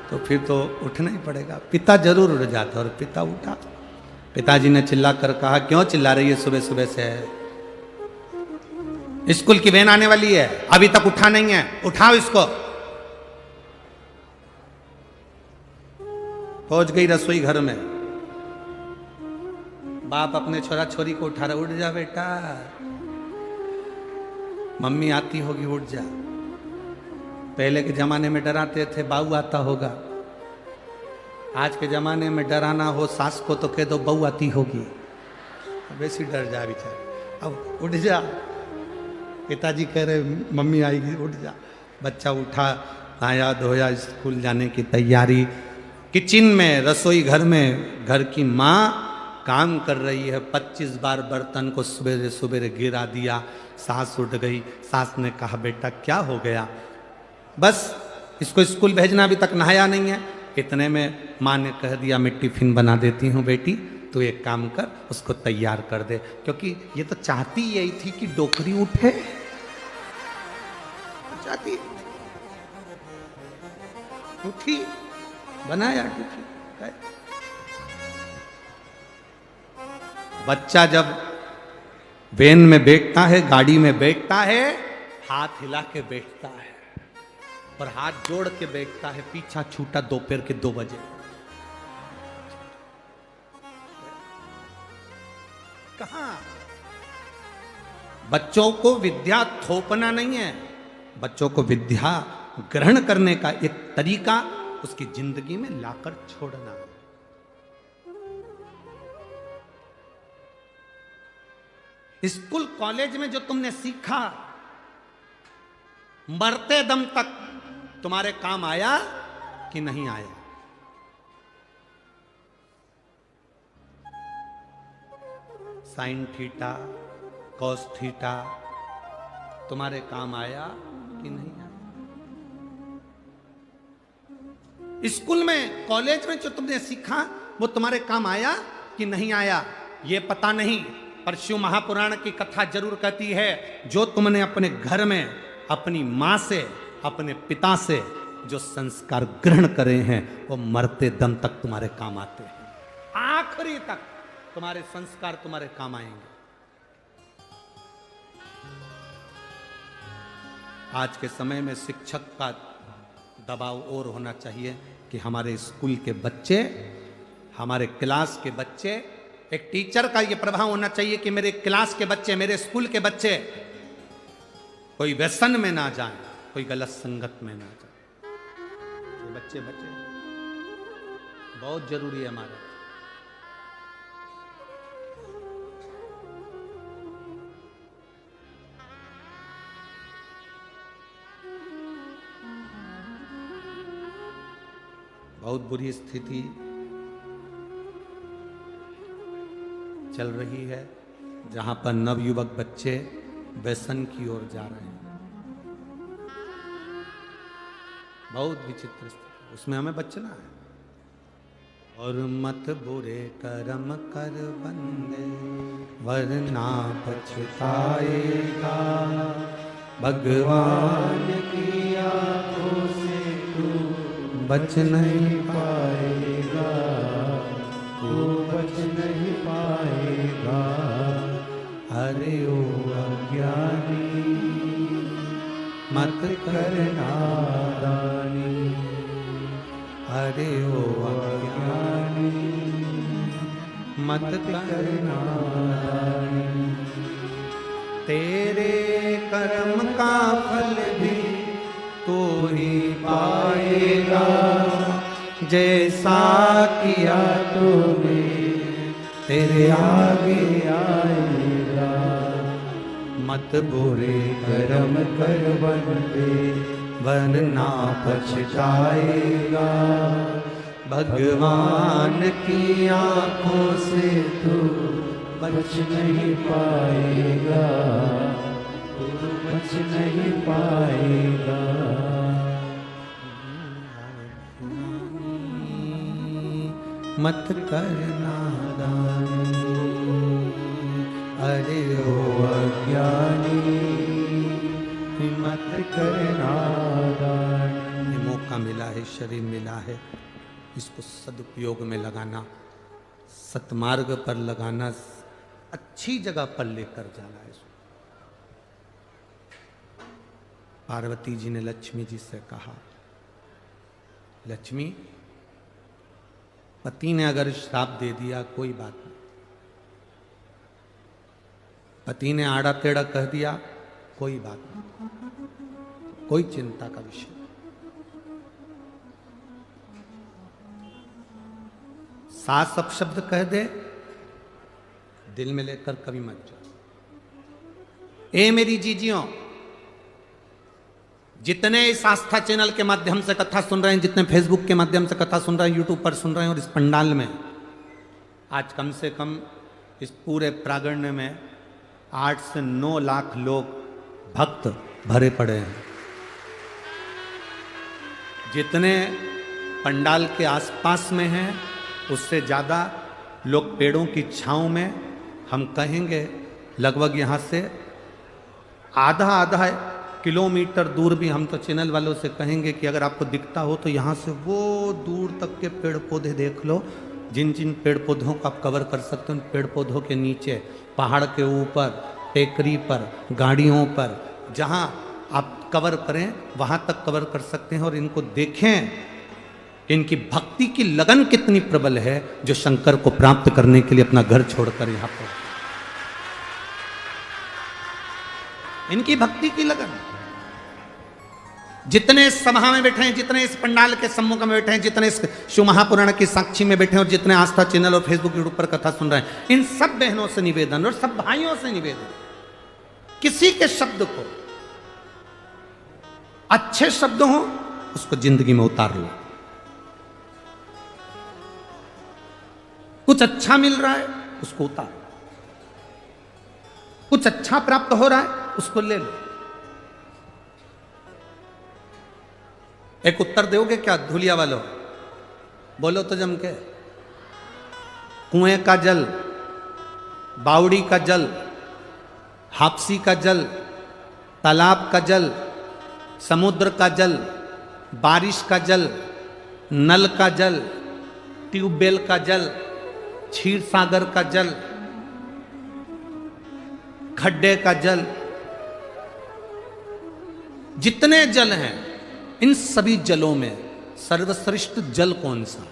तो फिर तो उठना ही पड़ेगा। पिता जरूर उठ जाता, और पिता उठा। पिताजी ने चिल्ला कर कहा क्यों चिल्ला रही है सुबह सुबह से, स्कूल की वैन आने वाली है, अभी तक उठा नहीं है, उठाओ इसको। पहुंच गई रसोई घर में, बाप अपने छोरा छोरी को उठा रहा, उठ जा बेटा, मम्मी आती होगी, उठ जा। पहले के जमाने में डराते थे बहू आता होगा, आज के जमाने में डराना हो सास को तो कह दो बहू आती होगी, वैसे डर जा बेचारा। अब उठ जा, पिताजी कह रहे मम्मी आएगी, उठ जा। बच्चा उठा, नहाया धोया, स्कूल जाने की तैयारी। किचन में, रसोई घर में घर की माँ काम कर रही है, 25 बार बर्तन को सुबेरे सुबेरे गिरा दिया। सास उठ गई, सास ने कहा बेटा क्या हो गया? बस इसको स्कूल भेजना, अभी तक नहाया नहीं है। इतने में माँ ने कह दिया मैं टिफिन बना देती हूँ बेटी, तू एक काम कर उसको तैयार कर दे, क्योंकि ये तो चाहती यही थी कि डोकरी उठे, चाहती उठी, बनाया टिफिन। बच्चा जब वैन में बैठता है, गाड़ी में बैठता है, हाथ हिला के बैठता है और हाथ जोड़ के बैठता है, पीछा छूटा दोपहर के 2 बजे। कहां? बच्चों को विद्या थोपना नहीं है, बच्चों को विद्या ग्रहण करने का एक तरीका उसकी जिंदगी में लाकर छोड़ना। स्कूल कॉलेज में जो तुमने सीखा मरते दम तक तुम्हारे काम आया कि नहीं आया? साइन थीटा, कॉस थीटा तुम्हारे काम आया कि नहीं आया? स्कूल में, कॉलेज में जो तुमने सीखा वो तुम्हारे काम आया कि नहीं आया ये पता नहीं, पर शिव महापुराण की कथा जरूर कहती है जो तुमने अपने घर में अपनी मां से, अपने पिता से जो संस्कार ग्रहण करे हैं वो मरते दम तक तुम्हारे काम आते हैं। आखिरी तक तुम्हारे संस्कार तुम्हारे काम आएंगे। आज के समय में शिक्षक का दबाव और होना चाहिए कि हमारे स्कूल के बच्चे, हमारे क्लास के बच्चे, एक टीचर का यह प्रभाव होना चाहिए कि मेरे क्लास के बच्चे, मेरे स्कूल के बच्चे कोई व्यसन में ना जाएं, कोई गलत संगत में ना जाएं। ये बच्चे बहुत जरूरी है हमारे। बहुत बुरी स्थिति चल रही है जहां पर नवयुवक बच्चे व्यसन की ओर जा रहे हैं। बहुत विचित्र स्थिति, उसमें हमें बचना है। और मत बुरे कर्म कर बंदे वरना पछताएगा, भगवान की आंखों से तू बच नहीं पाएगा, तू बच नहीं पाएगा। अरे ओ अज्ञानी मत करना दानी, अरे ओ अज्ञानी मत करना दानी। तेरे कर्म का फल भी तू ही पाएगा, जैसा किया तूने तेरे आगे आएगा। मत बुरे कर्म कर बंदे वरना पछताएगा, भगवान की आंखों से तू बच नहीं पाएगा, तू बच नहीं पाएगा। मत करना दानी, अरे ओ अज्ञानी मत करना दानी। ये मौका मिला है, शरीर मिला है, इसको सदुपयोग में लगाना, सतमार्ग पर लगाना, अच्छी जगह पर लेकर जाना है। पार्वती जी ने लक्ष्मी जी से कहा, लक्ष्मी पति ने अगर श्राप दे दिया कोई बात नहीं, पति ने आड़ा टेढ़ा कह दिया कोई बात नहीं, कोई चिंता का विषय। सास अपशब्द कह दे दिल में लेकर कभी मत जाओ। ए मेरी जीजियों, जितने इस आस्था चैनल के माध्यम से कथा सुन रहे हैं, जितने फेसबुक के माध्यम से कथा सुन रहे हैं, यूट्यूब पर सुन रहे हैं, और इस पंडाल में आज कम से कम इस पूरे प्रांगण में 8 से 9 लाख लोग भक्त भरे पड़े हैं। जितने पंडाल के आसपास में हैं उससे ज़्यादा लोग पेड़ों की छांव में, हम कहेंगे लगभग यहाँ से आधा किलोमीटर दूर भी, हम तो चैनल वालों से कहेंगे कि अगर आपको दिखता हो तो यहाँ से वो दूर तक के पेड़ पौधे देख लो। जिन जिन पेड़ पौधों को आप कवर कर सकते हो, उन पेड़ पौधों के नीचे, पहाड़ के ऊपर, टेकरी पर, गाड़ियों पर, जहाँ आप कवर करें वहाँ तक कवर कर सकते हैं। और इनको देखें, इनकी भक्ति की लगन कितनी प्रबल है, जो शंकर को प्राप्त करने के लिए अपना घर छोड़कर यहाँ पर, इनकी भक्ति की लगन। जितने इस सभा में बैठे हैं, जितने इस पंडाल के सम्मुख में बैठे हैं, जितने इस शिव महापुराण की साक्षी में बैठे हैं और जितने आस्था चैनल और फेसबुक यूट्यूब पर कथा सुन रहे हैं, इन सब बहनों से निवेदन और सब भाइयों से निवेदन, किसी के शब्द को अच्छे शब्द हो उसको जिंदगी में उतार लो। कुछ अच्छा मिल रहा है उसको उतार, कुछ अच्छा प्राप्त हो रहा है उसको ले लो। एक उत्तर दोगे क्या धुलिया वालों? बोलो तो जम के। कुएं का जल, बावड़ी का जल, हापसी का जल, तालाब का जल, समुद्र का जल, बारिश का जल, नल का जल, ट्यूबवेल का जल, क्षीर सागर का जल, खड्डे का जल, जितने जल हैं इन सभी जलों में सर्वश्रेष्ठ जल कौन सा?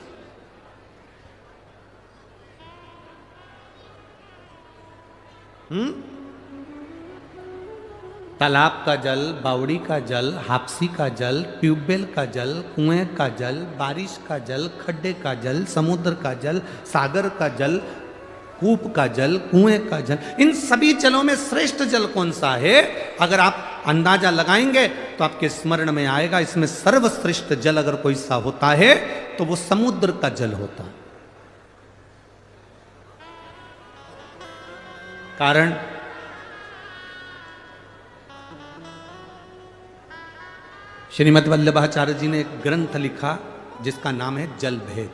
तालाब का जल, बावड़ी का जल, हापसी का जल, ट्यूबवेल का जल, कुएं का जल, बारिश का जल, खड्डे का जल, समुद्र का जल, सागर का जल, कूप का जल, कुएं का जल, इन सभी जलों में श्रेष्ठ जल कौन सा है? अगर आप अंदाजा लगाएंगे तो आपके स्मरण में आएगा, इसमें सर्वश्रेष्ठ जल अगर कोई सा होता है तो वो समुद्र का जल होता। कारण श्रीमद् वल्लभाचार्य जी ने एक ग्रंथ लिखा जिसका नाम है जल भेद।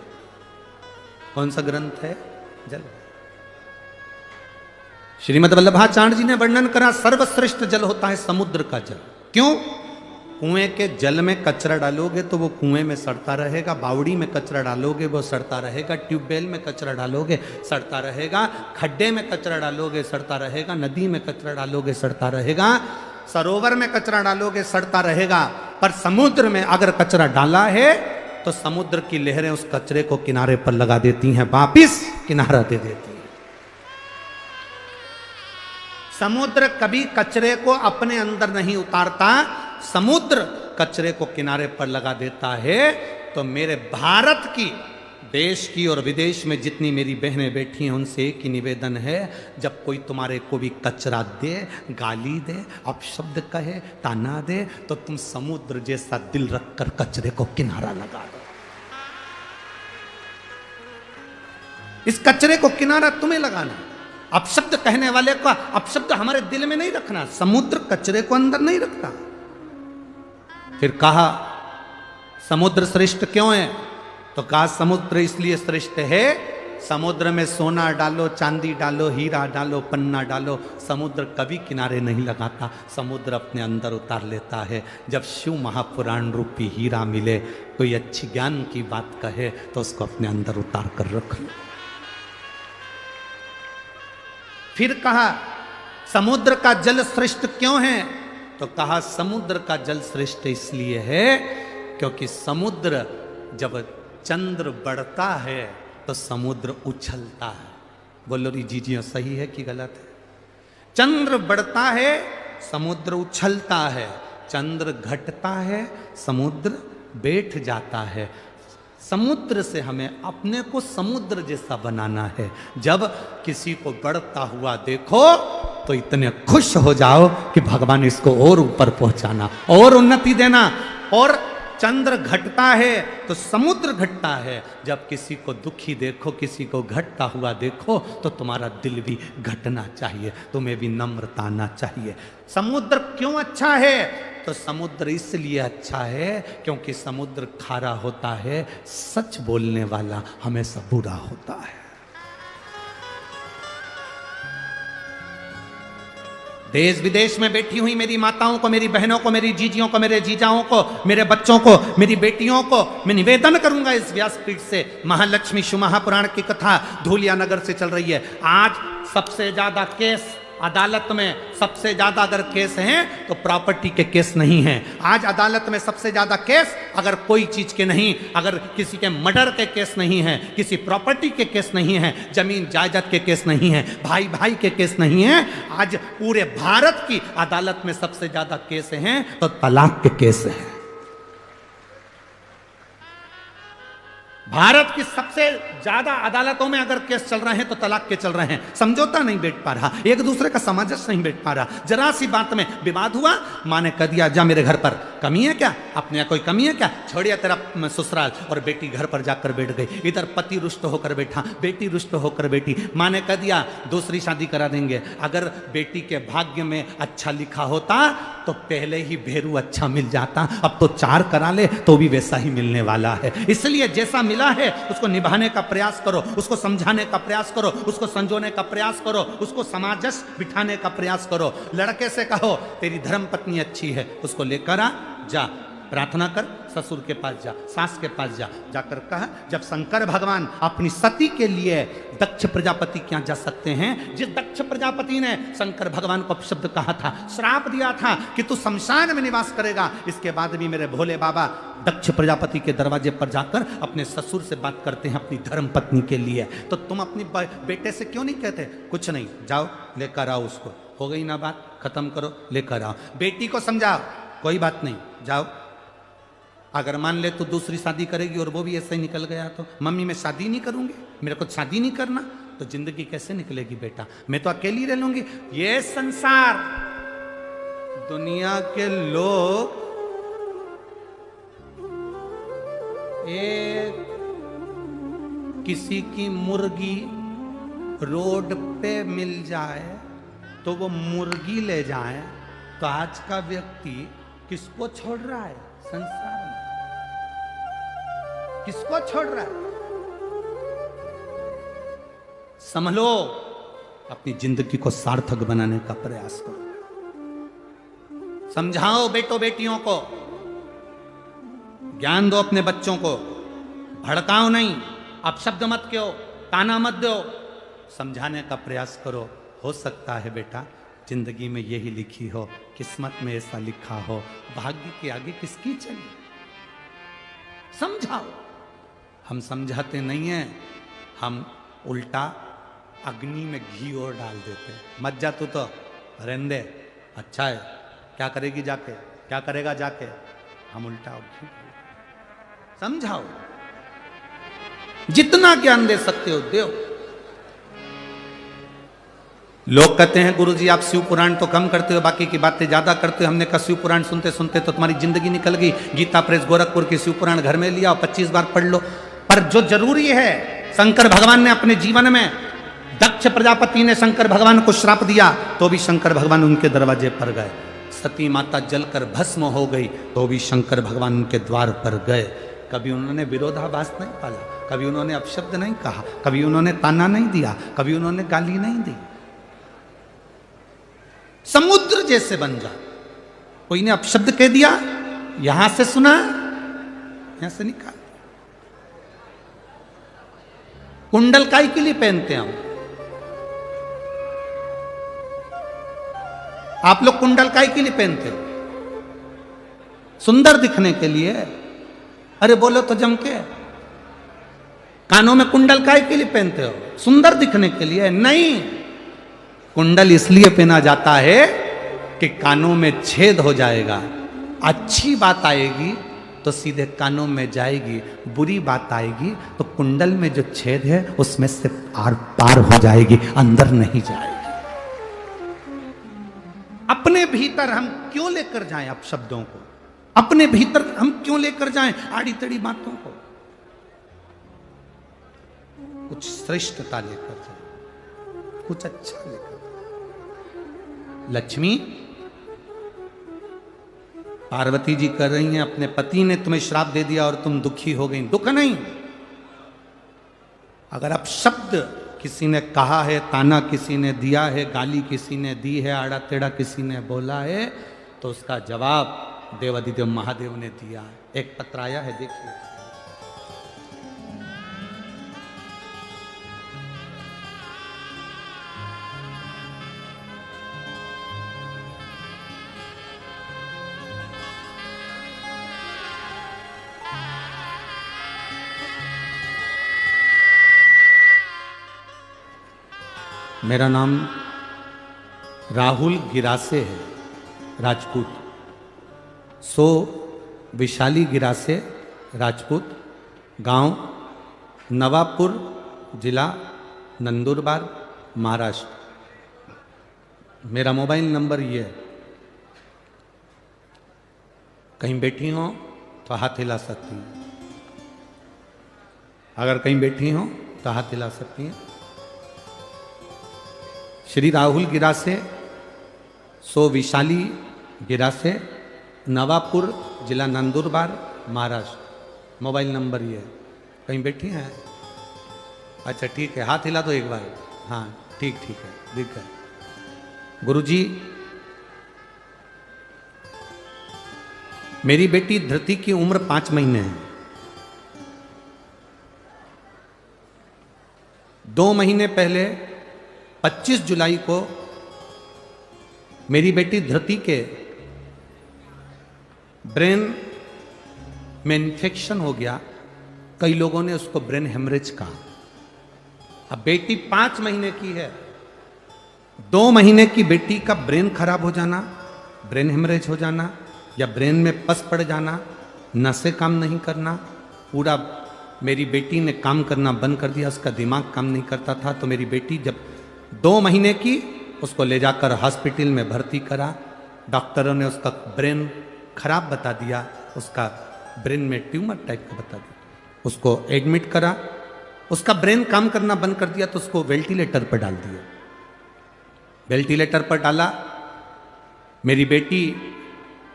कौन सा ग्रंथ है? जल। श्रीमद् वल्लभाचार्य जी ने वर्णन करा सर्वश्रेष्ठ जल होता है समुद्र का जल। क्यों? कुएं के जल में कचरा डालोगे तो वो कुएं में सड़ता रहेगा, बावड़ी में कचरा डालोगे वो सड़ता रहेगा, ट्यूबवेल में कचरा डालोगे सड़ता रहेगा, खड्डे में कचरा डालोगे सड़ता रहेगा, नदी में कचरा डालोगे सड़ता रहेगा, सरोवर में कचरा डालोगे सड़ता रहेगा। पर समुद्र में अगर कचरा डाला है तो समुद्र की लहरें उस कचरे को किनारे पर लगा देती हैं, वापिस किनारा दे देती हैं। समुद्र कभी कचरे को अपने अंदर नहीं उतारता, समुद्र कचरे को किनारे पर लगा देता है। तो मेरे भारत की, देश की और विदेश में जितनी मेरी बहनें बैठी हैं उनसे एक ही निवेदन है, जब कोई तुम्हारे को भी कचरा दे, गाली दे, अपशब्द कहे, ताना दे, तो तुम समुद्र जैसा दिल रखकर कचरे को किनारा लगा दो। इस कचरे को किनारा तुम्हें लगाना। अपशब्द कहने वाले का अपशब्द हमारे दिल में नहीं रखना, समुद्र कचरे को अंदर नहीं रखता। फिर कहा समुद्र श्रेष्ठ क्यों है? तो कहा समुद्र इसलिए श्रेष्ठ है, समुद्र में सोना डालो, चांदी डालो, हीरा डालो, पन्ना डालो, समुद्र कभी किनारे नहीं लगाता, समुद्र अपने अंदर उतार लेता है। जब शिव महापुराण रूपी हीरा मिले, कोई अच्छी ज्ञान की बात कहे तो उसको अपने अंदर उतार कर रख लो। फिर कहा समुद्र का जल श्रेष्ठ क्यों है? तो कहा समुद्र का जल श्रेष्ठ इसलिए है क्योंकि समुद्र जब चंद्र बढ़ता है तो समुद्र उछलता है। बोलो री जी सही है कि गलत है? चंद्र बढ़ता है समुद्र उछलता है, चंद्र घटता है समुद्र बैठ जाता है। समुद्र से हमें अपने को समुद्र जैसा बनाना है। जब किसी को बढ़ता हुआ देखो तो इतने खुश हो जाओ कि भगवान इसको और ऊपर पहुंचाना, और उन्नति देना। और चंद्र घटता है तो समुद्र घटता है। जब किसी को दुखी देखो, किसी को घटता हुआ देखो तो तुम्हारा दिल भी घटना चाहिए, तुम्हें भी नम्रता आना चाहिए। समुद्र क्यों अच्छा है? तो समुद्र इसलिए अच्छा है क्योंकि समुद्र खारा होता है, सच बोलने वाला हमेशा बुरा होता है। देश विदेश में बैठी हुई मेरी माताओं को, मेरी बहनों को, मेरी जीजियों को, मेरे जीजाओं को, मेरे बच्चों को, मेरी बेटियों को मैं निवेदन करूंगा इस व्यासपीठ से, महालक्ष्मी शिव महापुराण की कथा धूलिया नगर से चल रही है। आज सबसे ज्यादा केस अदालत में, सबसे ज्यादा अगर केस हैं तो प्रॉपर्टी के केस नहीं हैं। आज अदालत में सबसे ज्यादा केस अगर कोई चीज के नहीं, अगर किसी के मर्डर के केस नहीं है, किसी प्रॉपर्टी के केस नहीं है, जमीन जायदाद के केस नहीं है, भाई भाई के केस नहीं है। आज पूरे भारत की अदालत में सबसे ज्यादा केस हैं तो तलाक के केस हैं। भारत की सबसे ज्यादा अदालतों में अगर केस चल रहे हैं तो तलाक के चल रहे हैं। समझौता नहीं बैठ पा रहा, एक दूसरे का सामंजस्य नहीं बैठ पा रहा। जरा सी बात में विवाद हुआ, माँ ने कह दिया जा मेरे घर पर, कमी है क्या, अपने यहाँ कोई कमी है क्या, छोड़िए तेरा ससुराल। और बेटी घर पर जाकर बैठ गई। इधर पति रुष्ट होकर बैठा, बेटी रुष्ट होकर बैठी। माँ ने कह दिया दूसरी शादी करा देंगे। अगर बेटी के भाग्य में अच्छा लिखा होता तो पहले ही भेरू अच्छा मिल जाता, अब तो 4 करा ले तो भी वैसा ही मिलने वाला है। इसलिए जैसा मिला है उसको निभाने का प्रयास करो, उसको समझाने का प्रयास करो, उसको संजोने का प्रयास करो, उसको सामंजस्य बिठाने का प्रयास करो। लड़के से कहो तेरी धर्म पत्नी अच्छी है, उसको लेकर आ, जा प्रार्थना कर, ससुर के पास जा, सास के पास जा। जाकर कहा जब शंकर भगवान अपनी सती के लिए दक्ष प्रजापति क्या जा सकते हैं, जिस दक्ष प्रजापति ने शंकर भगवान को अपशब्द कहा था, श्राप दिया था कि तू शमशान में निवास करेगा, इसके बाद भी मेरे भोले बाबा दक्ष प्रजापति के दरवाजे पर जाकर अपने ससुर से बात करते हैं अपनी धर्म पत्नी के लिए। तो तुम अपनी बेटे से क्यों नहीं कहते कुछ नहीं, जाओ लेकर आओ उसको, हो गई ना बात, खत्म करो, लेकर आओ। बेटी को समझाओ कोई बात नहीं, जाओ। अगर मान ले तो दूसरी शादी करेगी और वो भी ऐसे ही निकल गया तो मम्मी मैं शादी नहीं करूंगी, मेरे को शादी नहीं करना, तो जिंदगी कैसे निकलेगी बेटा, मैं तो अकेली रह लूंगी। ये संसार, दुनिया के लोग एक किसी की मुर्गी रोड पे मिल जाए तो वो मुर्गी ले जाए, तो आज का व्यक्ति किसको छोड़ रहा है संसार में, किसको छोड़ रहा है? संभलो, अपनी जिंदगी को सार्थक बनाने का प्रयास करो। समझाओ बेटों बेटियों को, ज्ञान दो अपने बच्चों को, भड़काओ नहीं, अपशब्द मत कहो, ताना मत दो, समझाने का प्रयास करो। हो सकता है बेटा जिंदगी में यही लिखी हो, किस्मत में ऐसा लिखा हो, भाग्य के आगे किसकी चली, समझाओ। हम समझाते नहीं हैं, हम उल्टा अग्नि में घी और डाल देते। मत जा तू तो रहने दे, अच्छा है, क्या करेगी जाके, क्या करेगा जाके, हम उल्टा घी समझाओ। जितना ज्ञान दे सकते हो दो। लोग कहते हैं गुरुजी आप शिव पुराण तो कम करते हो, बाकी की बातें ज्यादा करते हो। हमने कहा शिव पुराण सुनते सुनते तो तुम्हारी जिंदगी निकल गई। गीता प्रेस गोरखपुर के शिव पुराण घर में लिया, 25 बार पढ़ लो। पर जो जरूरी है, शंकर भगवान ने अपने जीवन में, दक्ष प्रजापति ने शंकर भगवान को श्राप दिया तो भी शंकर भगवान उनके दरवाजे पर गए। सती माता जलकर भस्म हो गई तो भी शंकर भगवान उनके द्वार पर गए। कभी उन्होंने विरोधाभास नहीं पाला, कभी उन्होंने अपशब्द नहीं कहा, कभी उन्होंने ताना नहीं दिया, कभी उन्होंने गाली नहीं दी। समुद्र जैसे बन जा, कोई ने अपशब्द कह दिया, यहां से सुना, यहां से निकाल। कुंडल काई के लिए पहनते हैं आप लोग, कुंडल काई के लिए पहनते हो? सुंदर दिखने के लिए। अरे बोलो तो जम के। कानों में कुंडल काई के लिए पहनते हो? सुंदर दिखने के लिए नहीं, कुंडल इसलिए पहना जाता है कि कानों में छेद हो जाएगा, अच्छी बात आएगी तो सीधे कानों में जाएगी, बुरी बात आएगी तो कुंडल में जो छेद है उसमें से आर पार हो जाएगी, अंदर नहीं जाएगी। अपने भीतर हम क्यों लेकर जाएं अपशब्दों को, अपने भीतर हम क्यों लेकर जाएं आड़ी तड़ी बातों को? कुछ श्रेष्ठता लेकर जाएं, कुछ अच्छा लेकर। लक्ष्मी, पार्वती जी कर रही हैं अपने पति ने तुम्हें श्राप दे दिया और तुम दुखी हो गई। दुख नहीं, अगर आप शब्द किसी ने कहा है, ताना किसी ने दिया है, गाली किसी ने दी है, आड़ा टेढ़ा किसी ने बोला है, तो उसका जवाब देवाधिदेव महादेव ने दिया है। एक पत्र आया है, देखिए। मेरा नाम राहुल गिरासे है, राजपूत। विशाली गिरासे, राजपूत, गांव नवापुर जिला नंदुरबार महाराष्ट्र। मेरा मोबाइल नंबर ये है, कहीं बैठी हो तो हाथ हिला सकती हैं, अगर कहीं बैठी हो तो हाथ हिला सकती हैं। श्री राहुल गिरा से, सो विशाली गिरा से, नवापुर जिला नंदुरबार महाराष्ट्र। मोबाइल नंबर ये है, कहीं बैठी हैं? अच्छा ठीक है, हाथ हिला दो एक बार। हाँ ठीक है, ठीक है। गुरुजी, मेरी बेटी धृति की उम्र 5 महीने है। 2 महीने पहले 25 जुलाई को मेरी बेटी धृति के ब्रेन में इन्फेक्शन हो गया। कई लोगों ने उसको ब्रेन हेमरेज कहा। अब बेटी 5 महीने की है, 2 महीने की बेटी का ब्रेन खराब हो जाना, ब्रेन हेमरेज हो जाना या ब्रेन में पस पड़ जाना, नसें काम नहीं करना, पूरा मेरी बेटी ने काम करना बंद कर दिया, उसका दिमाग काम नहीं करता था। तो मेरी बेटी जब 2 महीने की, उसको ले जाकर हॉस्पिटल में भर्ती करा। डॉक्टरों ने उसका ब्रेन खराब बता दिया, उसका ब्रेन में ट्यूमर टाइप का बता दिया। उसको एडमिट करा, उसका ब्रेन काम करना बंद कर दिया, तो उसको वेंटिलेटर पर डाल दिया। वेंटिलेटर पर डाला, मेरी बेटी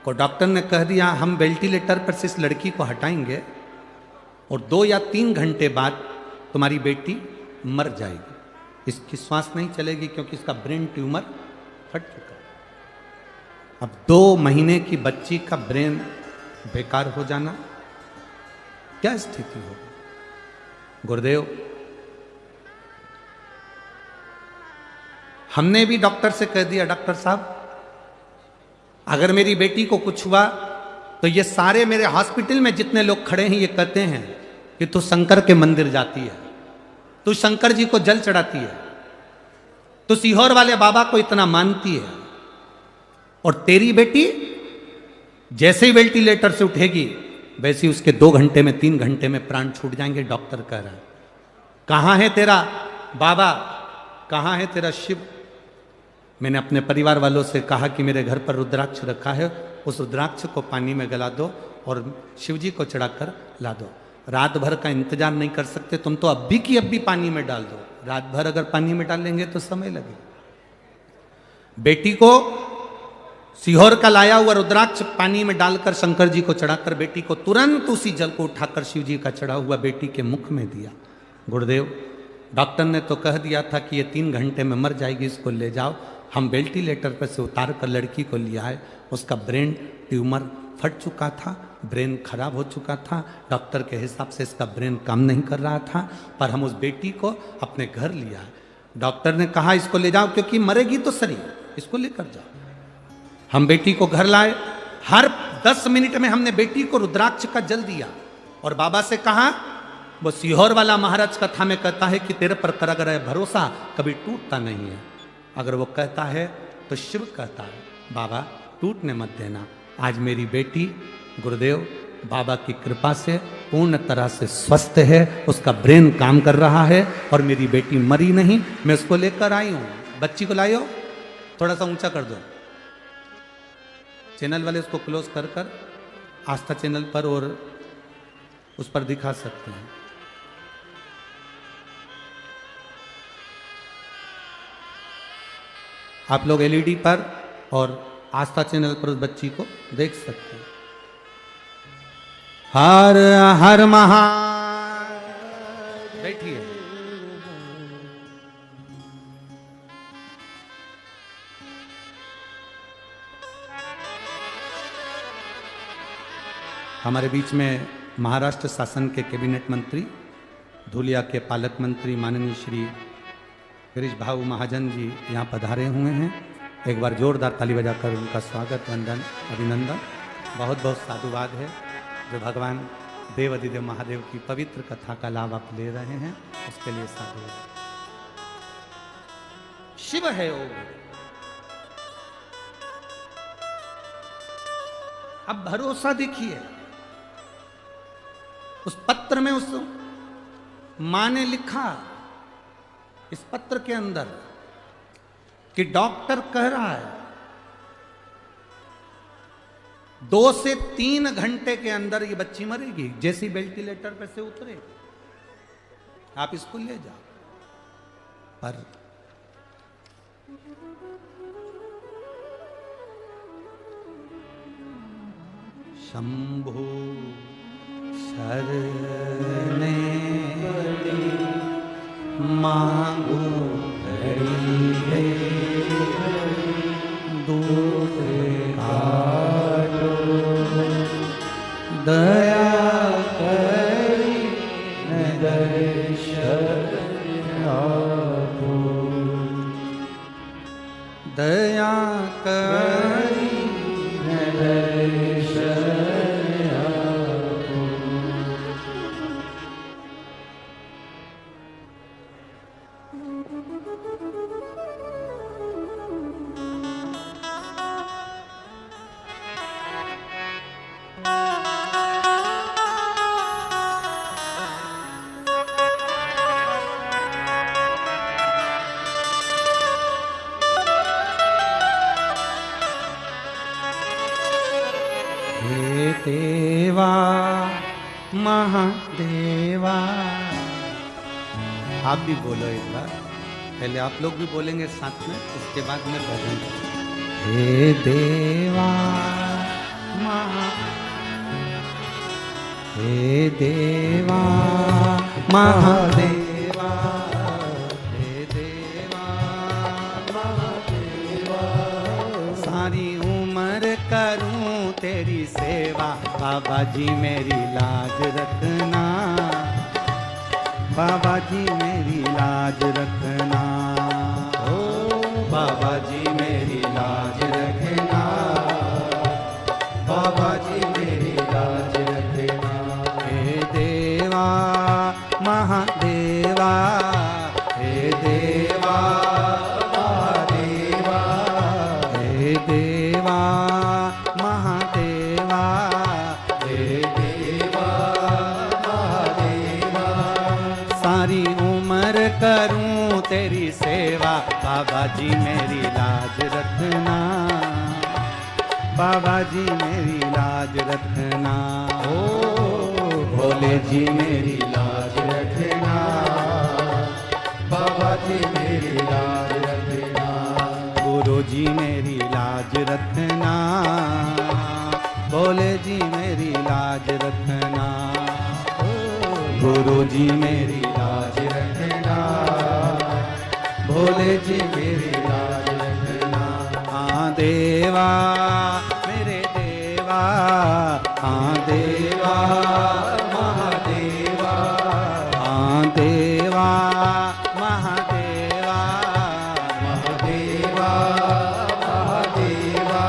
को डॉक्टर ने कह दिया हम वेंटिलेटर पर से इस लड़की को हटाएंगे और 2 या 3 घंटे बाद तुम्हारी बेटी मर जाएगी, इसकी सांस नहीं चलेगी क्योंकि इसका ब्रेन ट्यूमर फट चुका है। अब 2 महीने की बच्ची का ब्रेन बेकार हो जाना, क्या स्थिति होगी? गुरुदेव, हमने भी डॉक्टर से कह दिया, डॉक्टर साहब अगर मेरी बेटी को कुछ हुआ तो ये सारे मेरे हॉस्पिटल में जितने लोग खड़े हैं ये कहते हैं कि तू शंकर के मंदिर जाती है, तू शंकर जी को जल चढ़ाती है, तू सीहोर वाले बाबा को इतना मानती है, और तेरी बेटी जैसे ही वेंटिलेटर से उठेगी वैसे ही उसके 2 घंटे में 3 घंटे में प्राण छूट जाएंगे। डॉक्टर कह रहा है कहाँ है तेरा बाबा, कहाँ है तेरा शिव? मैंने अपने परिवार वालों से कहा कि मेरे घर पर रुद्राक्ष रखा है, उस रुद्राक्ष को पानी में गला दो और शिव जी को चढ़ाकर ला दो। रात भर का इंतजार नहीं कर सकते तुम तो अब भी की अब भी पानी में डाल दो। रात भर अगर पानी में डालेंगे तो समय लगेगा। बेटी को सीहोर का लाया हुआ रुद्राक्ष पानी में डालकर शंकर जी को चढ़ाकर बेटी को तुरंत उसी जल को उठाकर शिव जी का चढ़ा हुआ बेटी के मुख में दिया। गुरुदेव, डॉक्टर ने तो कह दिया था कि ये 3 घंटे में मर जाएगी, इसको ले जाओ। हम वेंटिलेटर पर से उतार कर लड़की को लिया है, उसका ब्रेन ट्यूमर फट चुका था, ब्रेन खराब हो चुका था। डॉक्टर के हिसाब से इसका ब्रेन काम नहीं कर रहा था, पर हम उस बेटी को अपने घर लिया है। डॉक्टर ने कहा इसको ले जाओ क्योंकि मरेगी तो सही, इसको लेकर जाओ। हम बेटी को घर लाए, हर 10 मिनट में हमने बेटी को रुद्राक्ष का जल दिया और बाबा से कहा, वो सीहोर वाला महाराज कथा में कहता है कि तेरे पर कर अगर भरोसा कभी टूटता नहीं है। अगर वो कहता है तो शिव कहता है बाबा टूटने मत देना। आज मेरी बेटी गुरुदेव बाबा की कृपा से पूर्ण तरह से स्वस्थ है, उसका ब्रेन काम कर रहा है और मेरी बेटी मरी नहीं। मैं उसको लेकर आई हूँ। बच्ची को लाई हो, थोड़ा सा ऊंचा कर दो, चैनल वाले उसको क्लोज कर कर आस्था चैनल पर और उस पर दिखा सकते हैं। आप लोग एलईडी पर और आस्था चैनल पर उस बच्ची को देख सकते हैं। हर हर महा बैठिए। हमारे बीच में महाराष्ट्र शासन के कैबिनेट मंत्री, धुलिया के पालक मंत्री माननीय श्री गिरीश भाऊ महाजन जी यहाँ पधारे हुए हैं। एक बार जोरदार ताली बजाकर उनका स्वागत, वंदन, अभिनंदन। बहुत बहुत साधुवाद है जो भगवान देव अधिदेव महादेव की पवित्र कथा का लाभ आप ले रहे हैं, उसके लिए साधुवाद। शिव है वो। अब भरोसा देखिए, उस पत्र में उस मां ने लिखा इस पत्र के अंदर कि डॉक्टर कह रहा है 2 से 3 घंटे के अंदर ये बच्ची मरेगी, जैसी वेंटिलेटर पे से उतरे आप इसको ले जाओ। पर शंभु शरणे मांगो घड़ी दूर काटो दया करी न दर्शन आपो, दया करी न दर्शन आपो। हे देवा महादेवा, आप भी बोलो एक बार, पहले आप लोग भी बोलेंगे साथ में, उसके बाद मैं भजन करूंगा। हे देवा हे देवा महादेवा, हे देवा महादेवा, सारी उम्र करूं तेरी सेवा, बाबा जी मेरी लाज रखना, बाबा जी मेरी लाज रखना, ओ बाबा जी मेरी लाज रखना, बाबा जी मेरी लाज रखना। हे देवा महादेवा, हे देवा महादेवा, हे देवा महादेवा, हे देवा महादेवा, सारी उम्र करूं तेरी सेवा, बाबा जी मेरी लाज रखना, बाबा जी मेरी लाज रखना, ओ भोले जी मेरी लाज रखना, बाबा जी मेरी लाज रखना, गुरु जी मेरी लाज रखना, भोले जी मेरी लाज रखना, गुरु जी मेरी लाज रखना, भोले जी मेरी लाज रखना। हाँ देवा मेरे देवा, हाँ देवा महादेवा, हाँ देवा महादेवा, महादेवा महादेवा,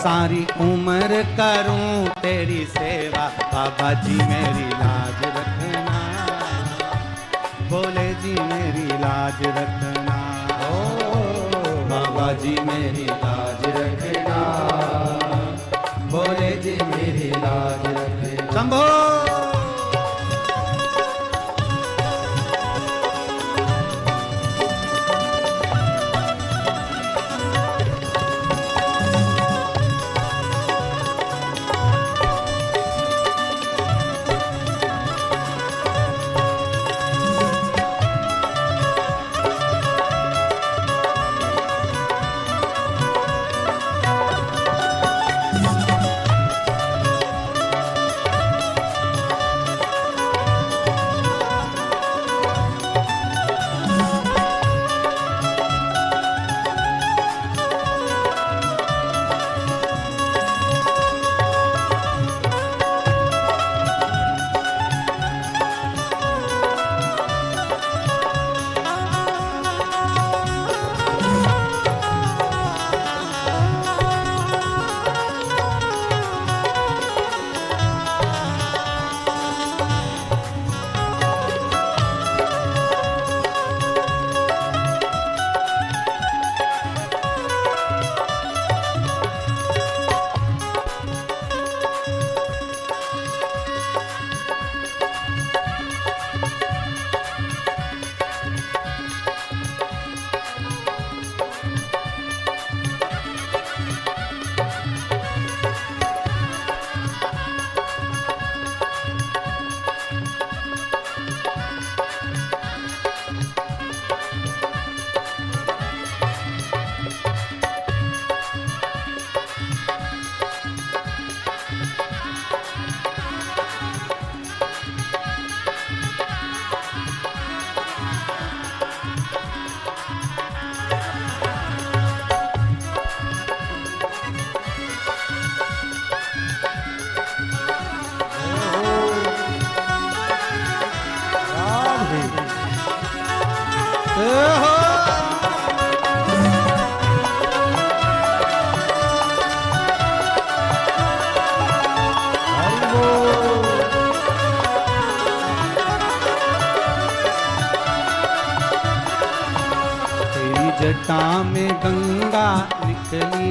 सारी उम्र करूं तेरी सेवा, बाबा जी मेरी लाज रखना, भोले जी मेरी लाज रखना, ओ बाबा जी मेरी लाज रखना, भोले जी मेरी लाज रखना। शंभो जटा में गंगा निकली,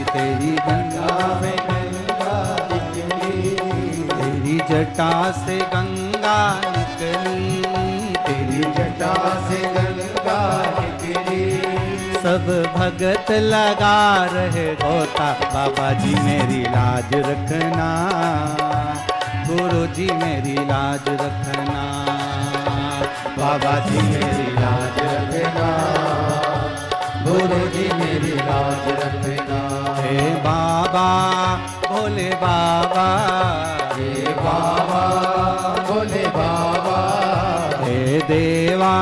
तेरी गंगा में गंगा निकली, तेरी जटा से गंगा निकली, तेरी जटा से गंगा निकली। सब भगत लगा रहे गोता, बाबा जी मेरी लाज रखना, गुरु जी मेरी लाज रखना, बाबा जी मेरी लाज रखना, गुरु जी मेरी लाज रखना। हे बाबा भोले बाबा, हे बाबा भोले बाबा, हे देवा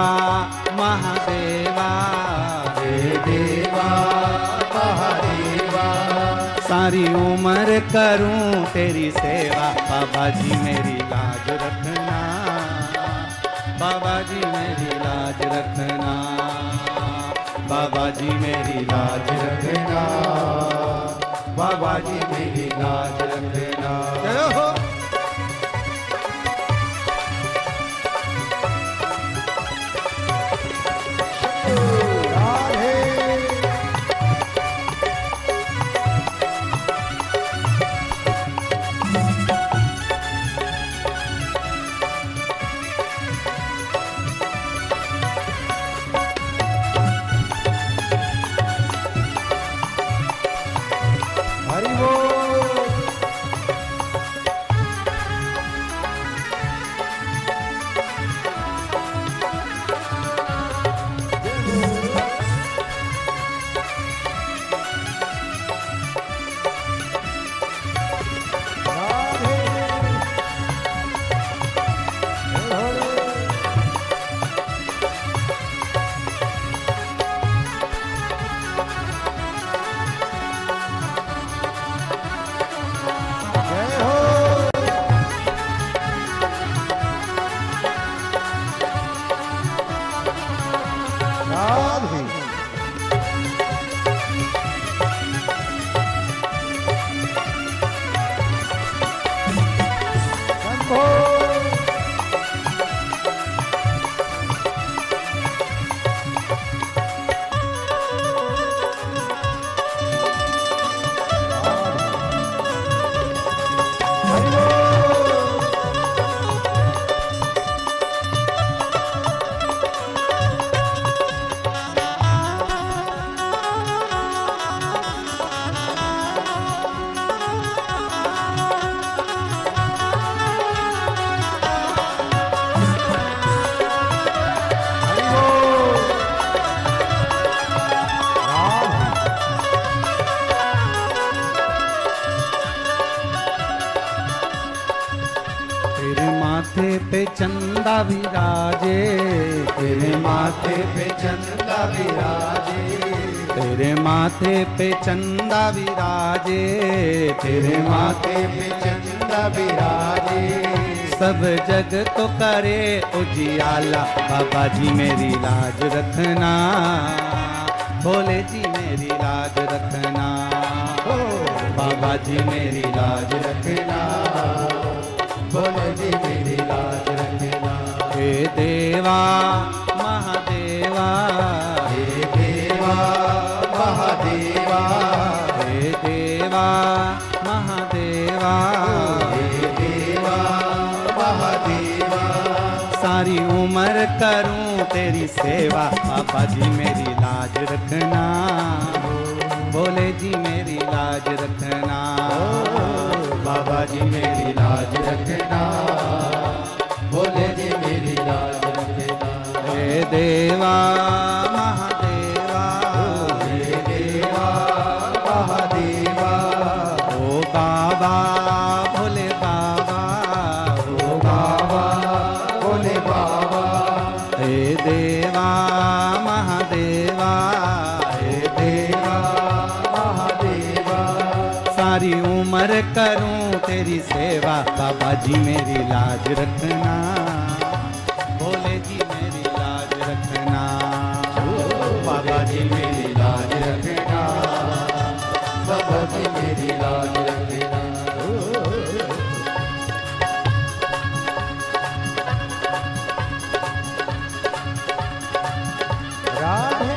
महादेवा, हे देवा महादेवा। सारी उम्र करूं तेरी सेवा, बाबा जी मेरी लाज रखना, बाबा जी मेरी लाज रखना, बाबा जी मेरी लाज रखना, बाबा जी मेरी लाज रखना। जय हो। माथे पे चंदा विराजे, तेरे माथे पे चंदा विराजे, तेरे माथे पे चंदा विराजे, तेरे माथे पे चंदा विराजे। सब जग तो करे उजियाला, बाबा जी मेरी लाज रखना, भोले जी मेरी लाज रखना, ओ बाबा जी मेरी लाज रखना, भोले जी मेरी लाज रखना। हे देवा महादेवा, हे देवा महादेवा, हे देवा महादेवा, हे देवा महादेवा। सारी उम्र करूं तेरी सेवा, बाबा जी मेरी लाज रखना, भोले जी मेरी लाज रखना, बाबा जी मेरी लाज रखना, भोले जी मेरी लाज रखना। हे देवा महादेवा, हे देवा महादेवा, ओ बाबा भोले बाबा, ओ बाबा भोले बाबा। हे देवा महादेवा, हे देवा महादेवा। सारी उम्र करूं तेरी सेवा, बाबा जी मेरी लाज रखना, भोले जी मेरी लाज रखना, बाबा जी मेरी लाज रखना, बाबा जी मेरी लाज रखना। राधे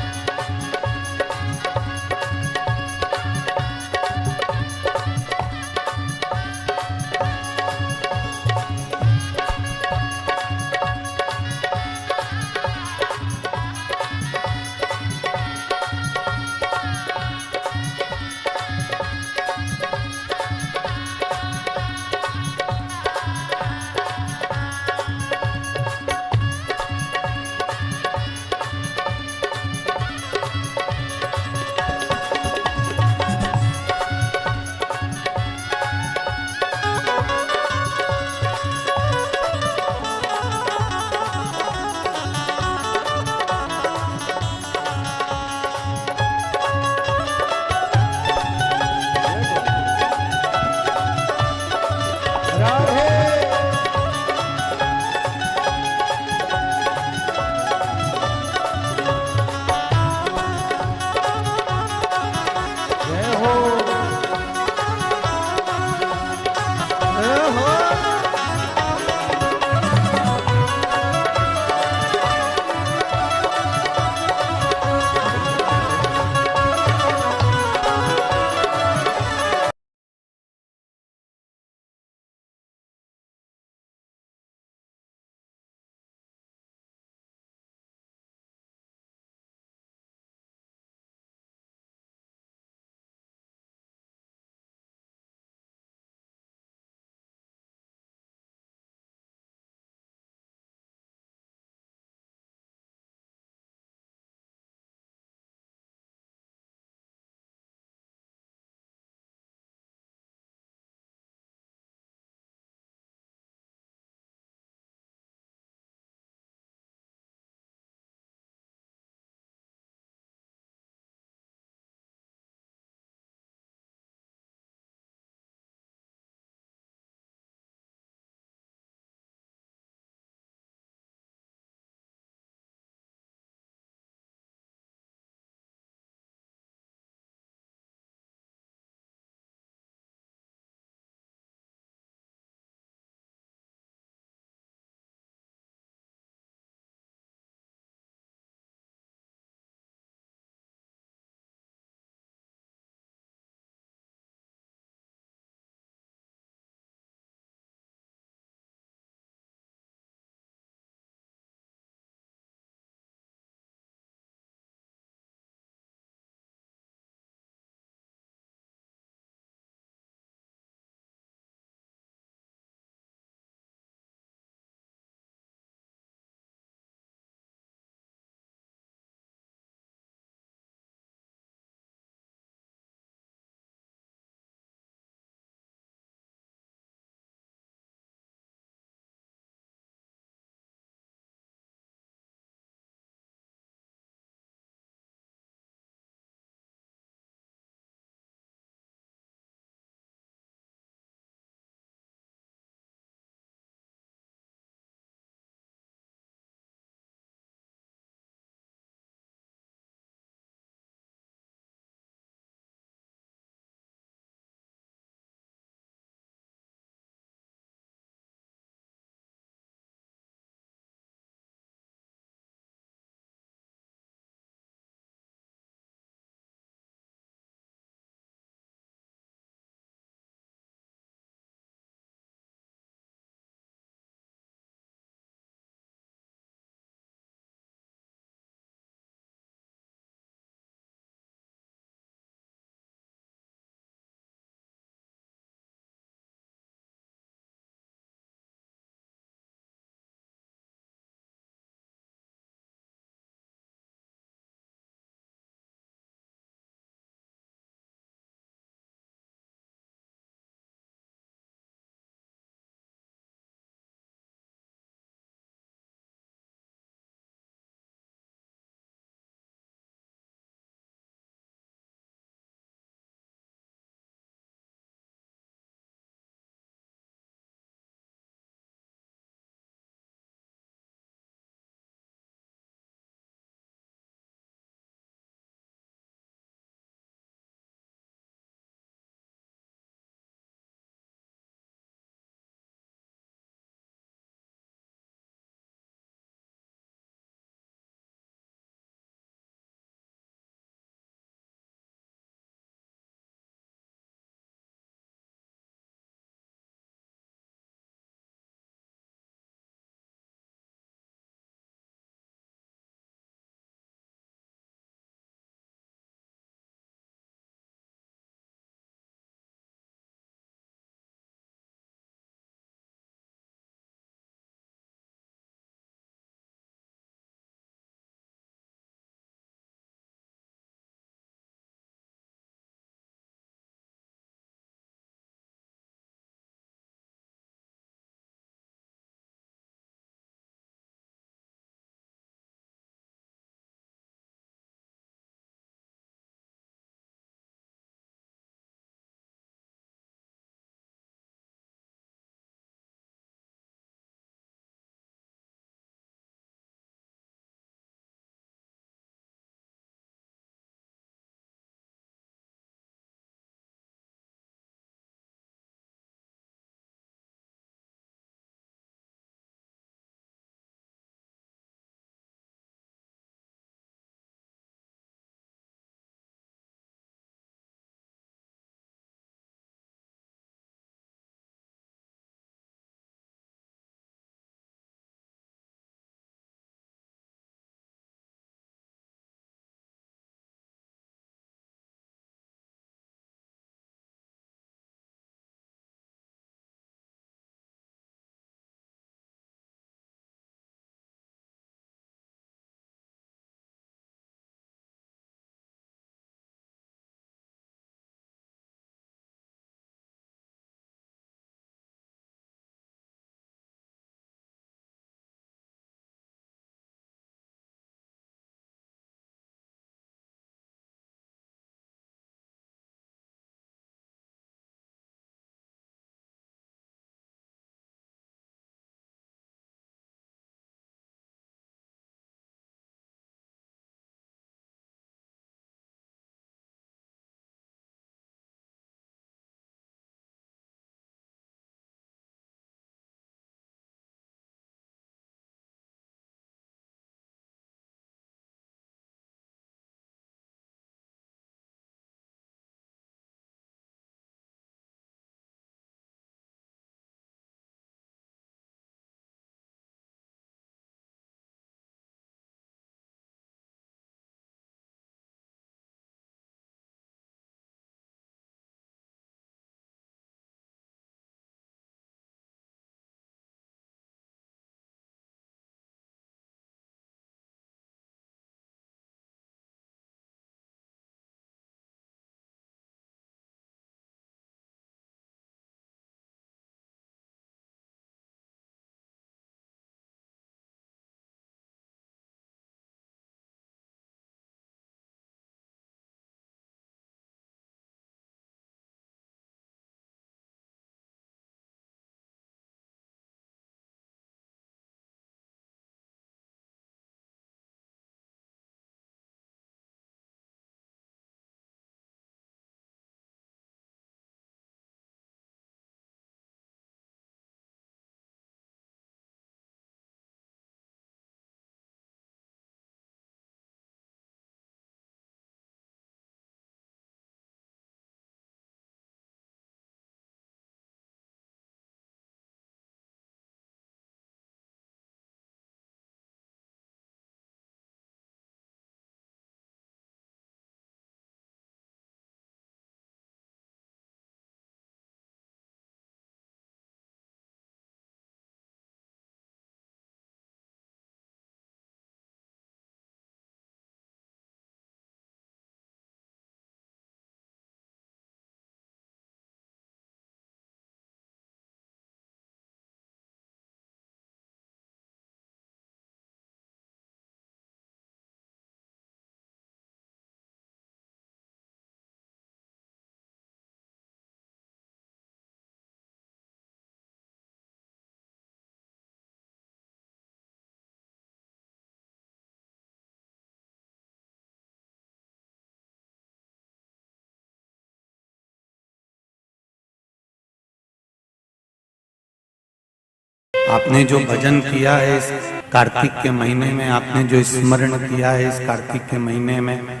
आपने जो भजन किया है इस कार्तिक के महीने में, आपने जो स्मरण किया है इस कार्तिक के महीने में,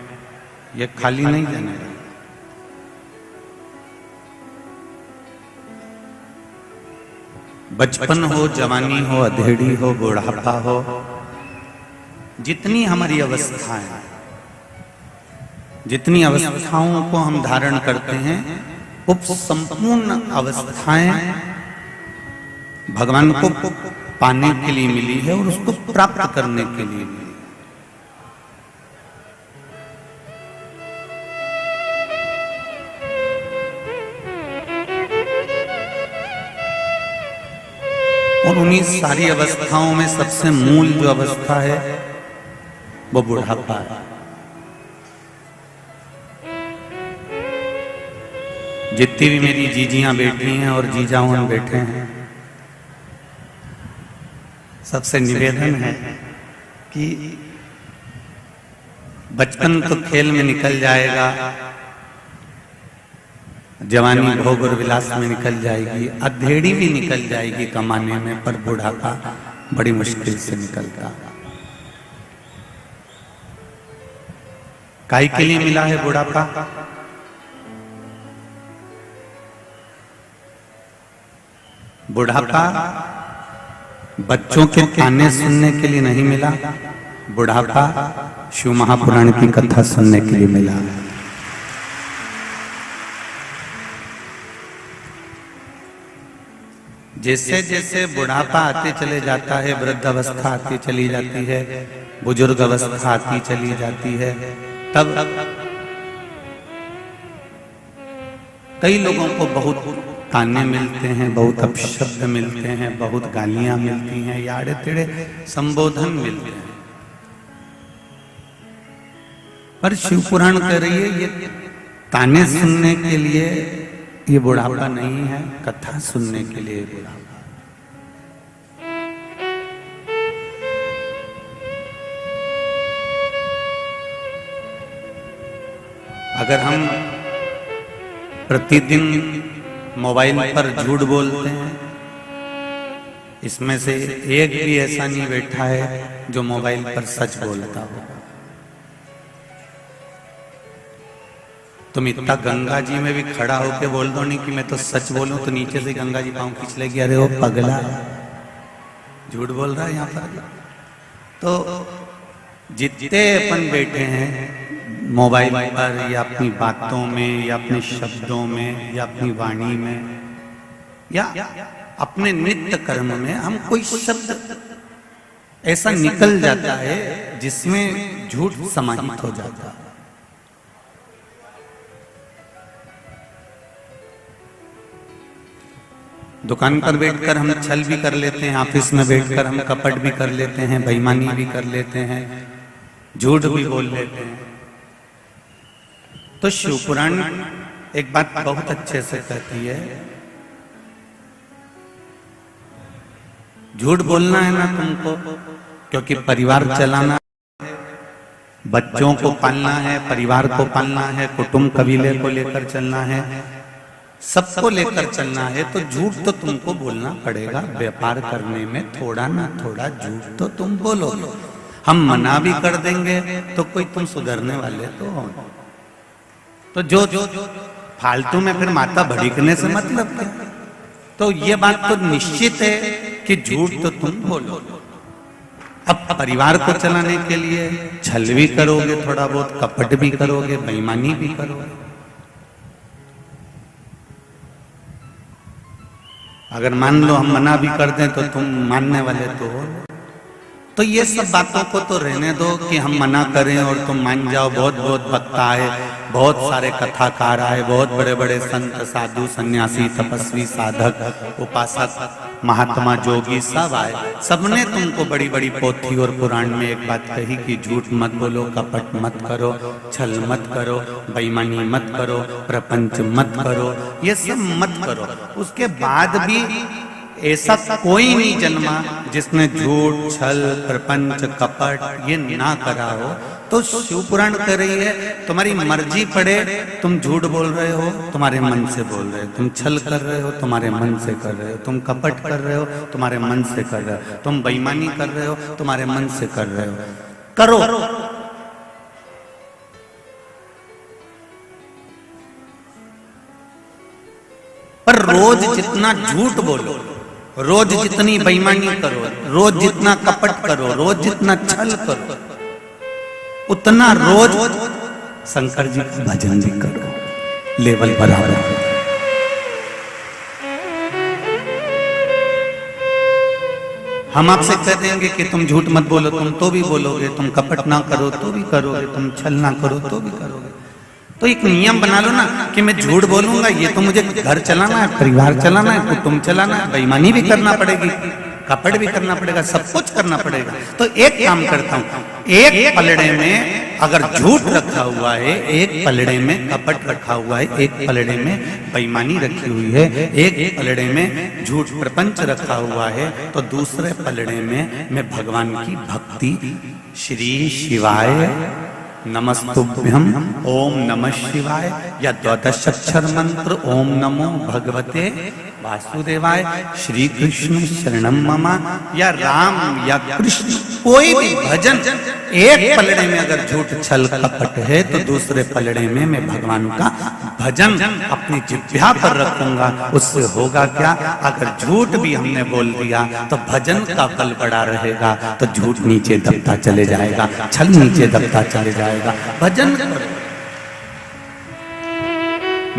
ये खाली नहीं जाने वाला। बचपन हो, जवानी हो, अधेड़ी हो, बुढ़ापा हो, जितनी हमारी अवस्थाएं, जितनी अवस्थाओं को हम धारण करते हैं, वो संपूर्ण अवस्थाएं भगवान को पाने के लिए मिली है और उसको प्राप्त करने के लिए मिली। और उन्हीं सारी अवस्थाओं में सबसे मूल जो अवस्था है वो बुढ़ापा है। जितनी भी मेरी जीजियां बैठी हैं और जीजाओं बैठे हैं, सबसे निवेदन है कि बचपन तो खेल में निकल जाएगा, जवानी भोग और विलास में निकल जाएगी, अधेड़ी भी निकल जाएगी कमाने में, पर बुढ़ापा बड़ी मुश्किल से निकलता। काहे के लिए मिला है बुढ़ापा? बुढ़ापा बच्चों के ताने सुनने के लिए नहीं मिला, बुढ़ापा शिव महापुराण की कथा सुनने के लिए मिला। जैसे जैसे बुढ़ापा आते चले जाता है, वृद्ध अवस्था आती चली जाती है, बुजुर्ग अवस्था आती चली जाती है, तब कई लोगों को बहुत ताने मिलते हैं, बहुत अपशब्द मिलते हैं, बहुत गालियां मिलती हैं, या आड़े टेढ़े संबोधन मिलते हैं। पर शिव पुराण कह रही है ये ताने सुनने के लिए ये बुढ़ापा नहीं है, कथा सुनने के लिए बुढ़ापा। अगर हम प्रतिदिन मोबाइल पर झूठ बोलते हैं, इसमें से एक भी ऐसा नहीं बैठा है जो मोबाइल पर सच बोलता हो। तुम इतना गंगा जी में भी खड़ा होके बोल दो नहीं कि मैं तो सच बोलूं, तो नीचे से गंगा जी पांव खींच लेगी, अरे वो पगला झूठ बोल रहा है यहाँ पर। तो जितने अपन बैठे हैं मोबाइल पर या अपनी बातों में या अपने शब्दों में या अपनी वाणी में या अपने नित्य कर्म में, हम कोई शब्द ऐसा निकल जाता है जिसमें झूठ समाहित हो जाता है। दुकान पर बैठकर हम छल भी कर लेते हैं, ऑफिस में बैठकर हम कपट भी कर लेते हैं, बेईमानी भी कर लेते हैं, झूठ भी बोल लेते हैं। तो शिव पुराण एक बात बहुत अच्छे से कहती है, झूठ बोलना है ना तुमको, क्योंकि परिवार चलाना, बच्चों को पालना है, परिवार को पालना है, कुटुंब कबीले को लेकर चलना है, सबको लेकर चलना है, तो झूठ तो तुमको बोलना पड़ेगा। व्यापार करने में थोड़ा ना थोड़ा झूठ तो तुम बोलो। हम मना भी कर देंगे तो कोई तुम सुधरने वाले तो हो। तो जो फालतू में फिर माथा भड़कने से मतलब क्या? तो ये बात तो निश्चित है कि झूठ तो तुम बोलो। अब परिवार को चलाने के लिए छल भी करोगे, थोड़ा बहुत कपट भी करोगे, बेईमानी भी करोगे। अगर मान लो हम मना भी कर दें तो तुम मानने वाले तो हो। तो ये सब बातों को तो रहने दो कि हम मना करें और तुम मान जाओ। बहुत बहुत वक्ता आए, बहुत सारे कथाकार आए, बहुत बड़े बड़े संत साधु सन्यासी तपस्वी साधक उपासक महात्मा जोगी सब आए। सबने तुमको बड़ी बड़ी पोथी और पुराण में एक बात कही कि झूठ मत बोलो, कपट मत करो, छल मत करो, बेईमानी मत करो, प्रपंच मत करो, ये सब मत करो। उसके बाद भी ऐसा कोई नहीं जन्मा जिसने झूठ, छल, प्रपंच, कपट ये ना करा हो। तो शिव पुराण कह रही है तुम्हारी मर्जी पड़े, तुम झूठ बोल रहे हो तुम्हारे मन से बोल रहे हो, तुम छल कर रहे हो तुम्हारे मन से कर रहे हो, तुम कपट कर रहे हो तुम्हारे मन से कर रहे हो, तुम बेईमानी कर रहे हो तुम्हारे मन से कर रहे हो, करो। पर रोज जितना झूठ बोलो, रोज जितनी बेईमानी करो, रोज जितना कपट करो, रोज जितना छल करो, उतना रोज शंकर जी का भजन भी करो, लेवल बराबर हो। हम आपसे कह देंगे कि तुम झूठ मत बोलो, तुम तो भी बोलोगे, तुम कपट ना करो तो भी करोगे, तुम छल ना करो तो भी करोगे। तो एक नियम बना लो ना कि मैं झूठ बोलूंगा, ये तो मुझे घर चलाना है, परिवार चलाना है, कुटुंब चलाना है, बेईमानी भी करना पड़ेगी, कपट भी करना पड़ेगा, सब कुछ करना पड़ेगा। तो एक काम करता हूं, एक पलड़े में अगर झूठ रखा हुआ है, एक पलड़े में कपट रखा हुआ है, एक पलड़े में बेईमानी रखी हुई है, एक पलड़े में झूठ प्रपंच रखा हुआ है, तो दूसरे पलड़े में मैं भगवान की भक्ति, श्री शिवाय नमस्तुभ्यम, ओम नमः शिवाय, या द्वादश अक्षर मंत्र ओम नमो भगवते वासुदेवाय, श्री कृष्ण शरणम मम, या राम या कृष्ण, कोई भी भजन। एक पलड़े में अगर झूठ छल कपट है तो दूसरे पलड़े में मैं भगवान का भजन अपनी जिह्वा पर रखूंगा। उससे होगा क्या, अगर झूठ भी हमने बोल दिया तो भजन का बल बड़ा रहेगा, तो झूठ नीचे दबता चले जाएगा, छल नीचे दबता चले जाएगा। भजन करो।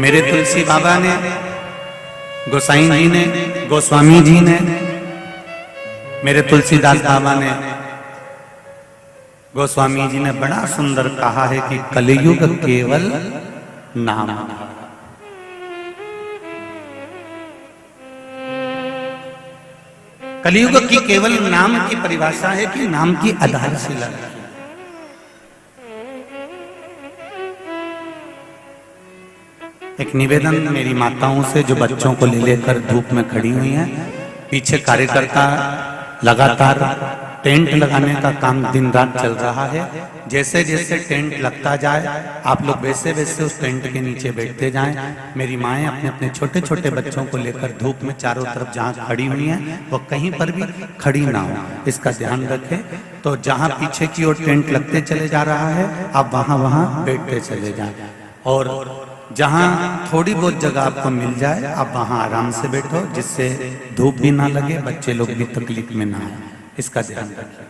मेरे तुलसी बाबा ने, गोसाई जी ने, गोस्वामी जी ने, मेरे तुलसीदास बाबा ने, गोस्वामी जी ने बड़ा सुंदर कहा है कि कलयुग केवल नाम। कलयुग की केवल नाम की परिभाषा है कि नाम की आधारशिला। एक निवेदन मेरी माताओं से जो बच्चों को ले लेकर धूप में खड़ी हुई हैं, पीछे कार्यकर्ता लगातार टेंट लगाने का काम दिन रात चल रहा है। जैसे जैसे टेंट लगता जाए आप लोग वैसे वैसे उस टेंट के नीचे बैठते जाएं। मेरी माएँ अपने अपने छोटे छोटे बच्चों को लेकर धूप में चारों तरफ जहाँ खड़ी हुई हैं वो कहीं पर भी खड़ी ना हो, इसका ध्यान रखें। तो जहाँ पीछे की ओर टेंट लगते चले जा रहा है आप वहाँ वहाँ बैठते चले जाएं, और जहाँ थोड़ी बहुत जगह आपको मिल जाए आप वहाँ आराम से बैठो, जिससे धूप भी ना लगे, बच्चे लोग भी तकलीफ में ना आए, इसका ध्यान रखिए।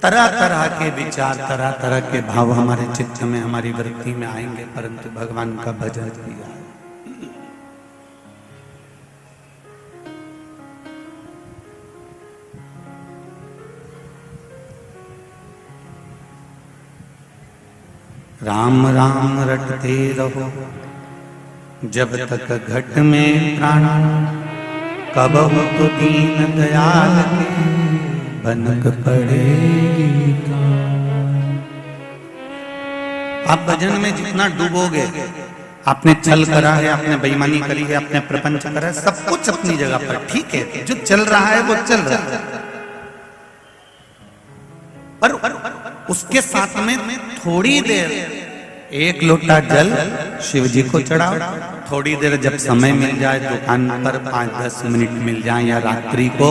तरह तरह के विचार, तरह तरह के भाव हमारे चित्त में, हमारी वृत्ति में आएंगे, परंतु भगवान का भजन किया। राम राम रटते रहो जब तक घट में प्राण, कबहु तो दीन दयाल के भनक पड़ेगा। आप भजन में जितना डूबोगे, आपने छल करा है, आपने बेईमानी करी है, आपने प्रपंच करा है, सब कुछ अपनी जगह पर ठीक है, जो चल रहा है वो चल रहा है, पर उसके साथ में थोड़ी देर एक लोटा जल शिव जी को चढ़ाओ, थोड़ी देर जब समय मिल जाए दुकान पर 5-10 मिनट मिल जाए, या रात्रि को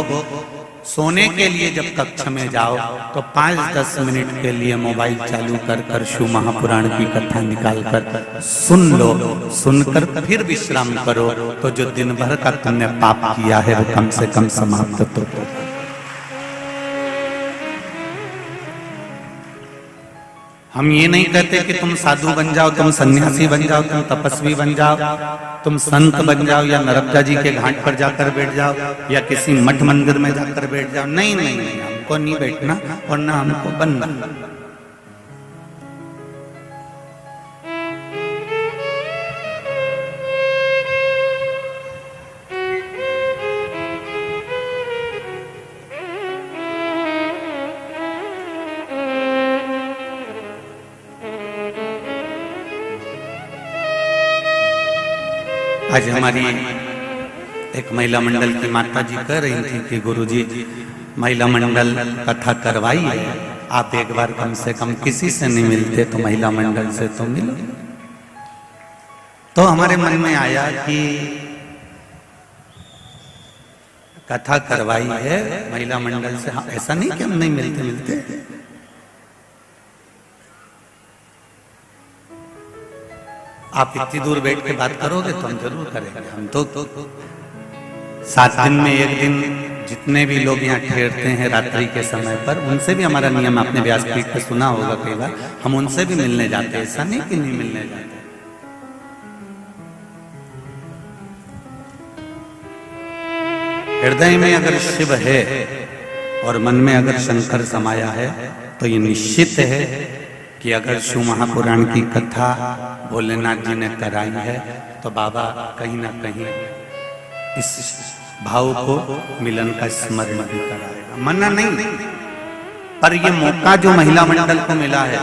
सोने के लिए जब कक्ष में जाओ तो 5-10 मिनट के लिए मोबाइल चालू कर कर शिव महापुराण की कथा निकाल कर सुन लो, सुनकर फिर विश्राम करो, तो जो दिन भर का तुमने पाप किया है वो कम से कम समाप्त तो हो। हम ये नहीं कहते कि तुम साधु बन जाओ, तुम सन्यासी बन जाओ, तुम तपस्वी बन जाओ, तुम संत बन जाओ, या नर्मदा जी के घाट पर जाकर बैठ जाओ, या किसी मठ मंदिर में जाकर बैठ जाओ। नहीं नहीं नहीं, हमको नहीं बैठना और ना हमको बनना। आज हमारी एक महिला मंडल की माता जी कह रही थी कि गुरुजी महिला मंडल कथा करवाई है, आप एक बार कम से कम किसी से नहीं मिलते तो महिला मंडल से तो मिलो। तो हमारे मन में आया कि कथा करवाई है महिला मंडल से, ऐसा नहीं कि हम नहीं मिलते। आप इतनी दूर बैठ के बात करोगे तो हम जरूर करेंगे। हम तो 7 दिन में एक दिन जितने भी लोग यहाँ ठहरते हैं रात्रि के समय पर, उनसे भी हमारा नियम, आपने व्यासपीठ पे सुना होगा कई बार, हम उनसे भी मिलने जाते हैं, ऐसा नहीं कि नहीं मिलने जाते। हृदय में अगर शिव है और मन में अगर शंकर समाया है तो ये निश्चित है कि अगर शिव महापुराण की कथा भोलेनाथ जी ने कराई है तो बाबा कहीं ना कहीं इस भाव को मिलन का स्मरण भी कराएगा। मना नहीं, पर ये मौका जो महिला मंडल को मिला है,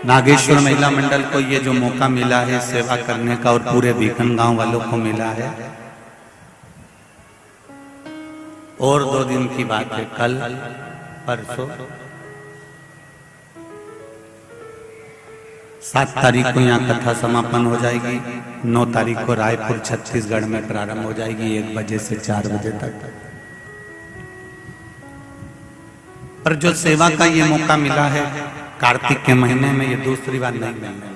नागेश्वर महिला मंडल को ये जो मौका मिला है सेवा करने का और पूरे बीकन गांव वालों को मिला है, और 2 दिन की बात है, कल परसों 7 तारीख को यहाँ कथा समापन हो जाएगी, 9 तारीख को रायपुर छत्तीसगढ़ में प्रारंभ हो जाएगी 1 बजे से 4 बजे तक। पर जो सेवा का ये मौका मिला है कार्तिक के महीने में, ये दूसरी बार नहीं मिलने वाला।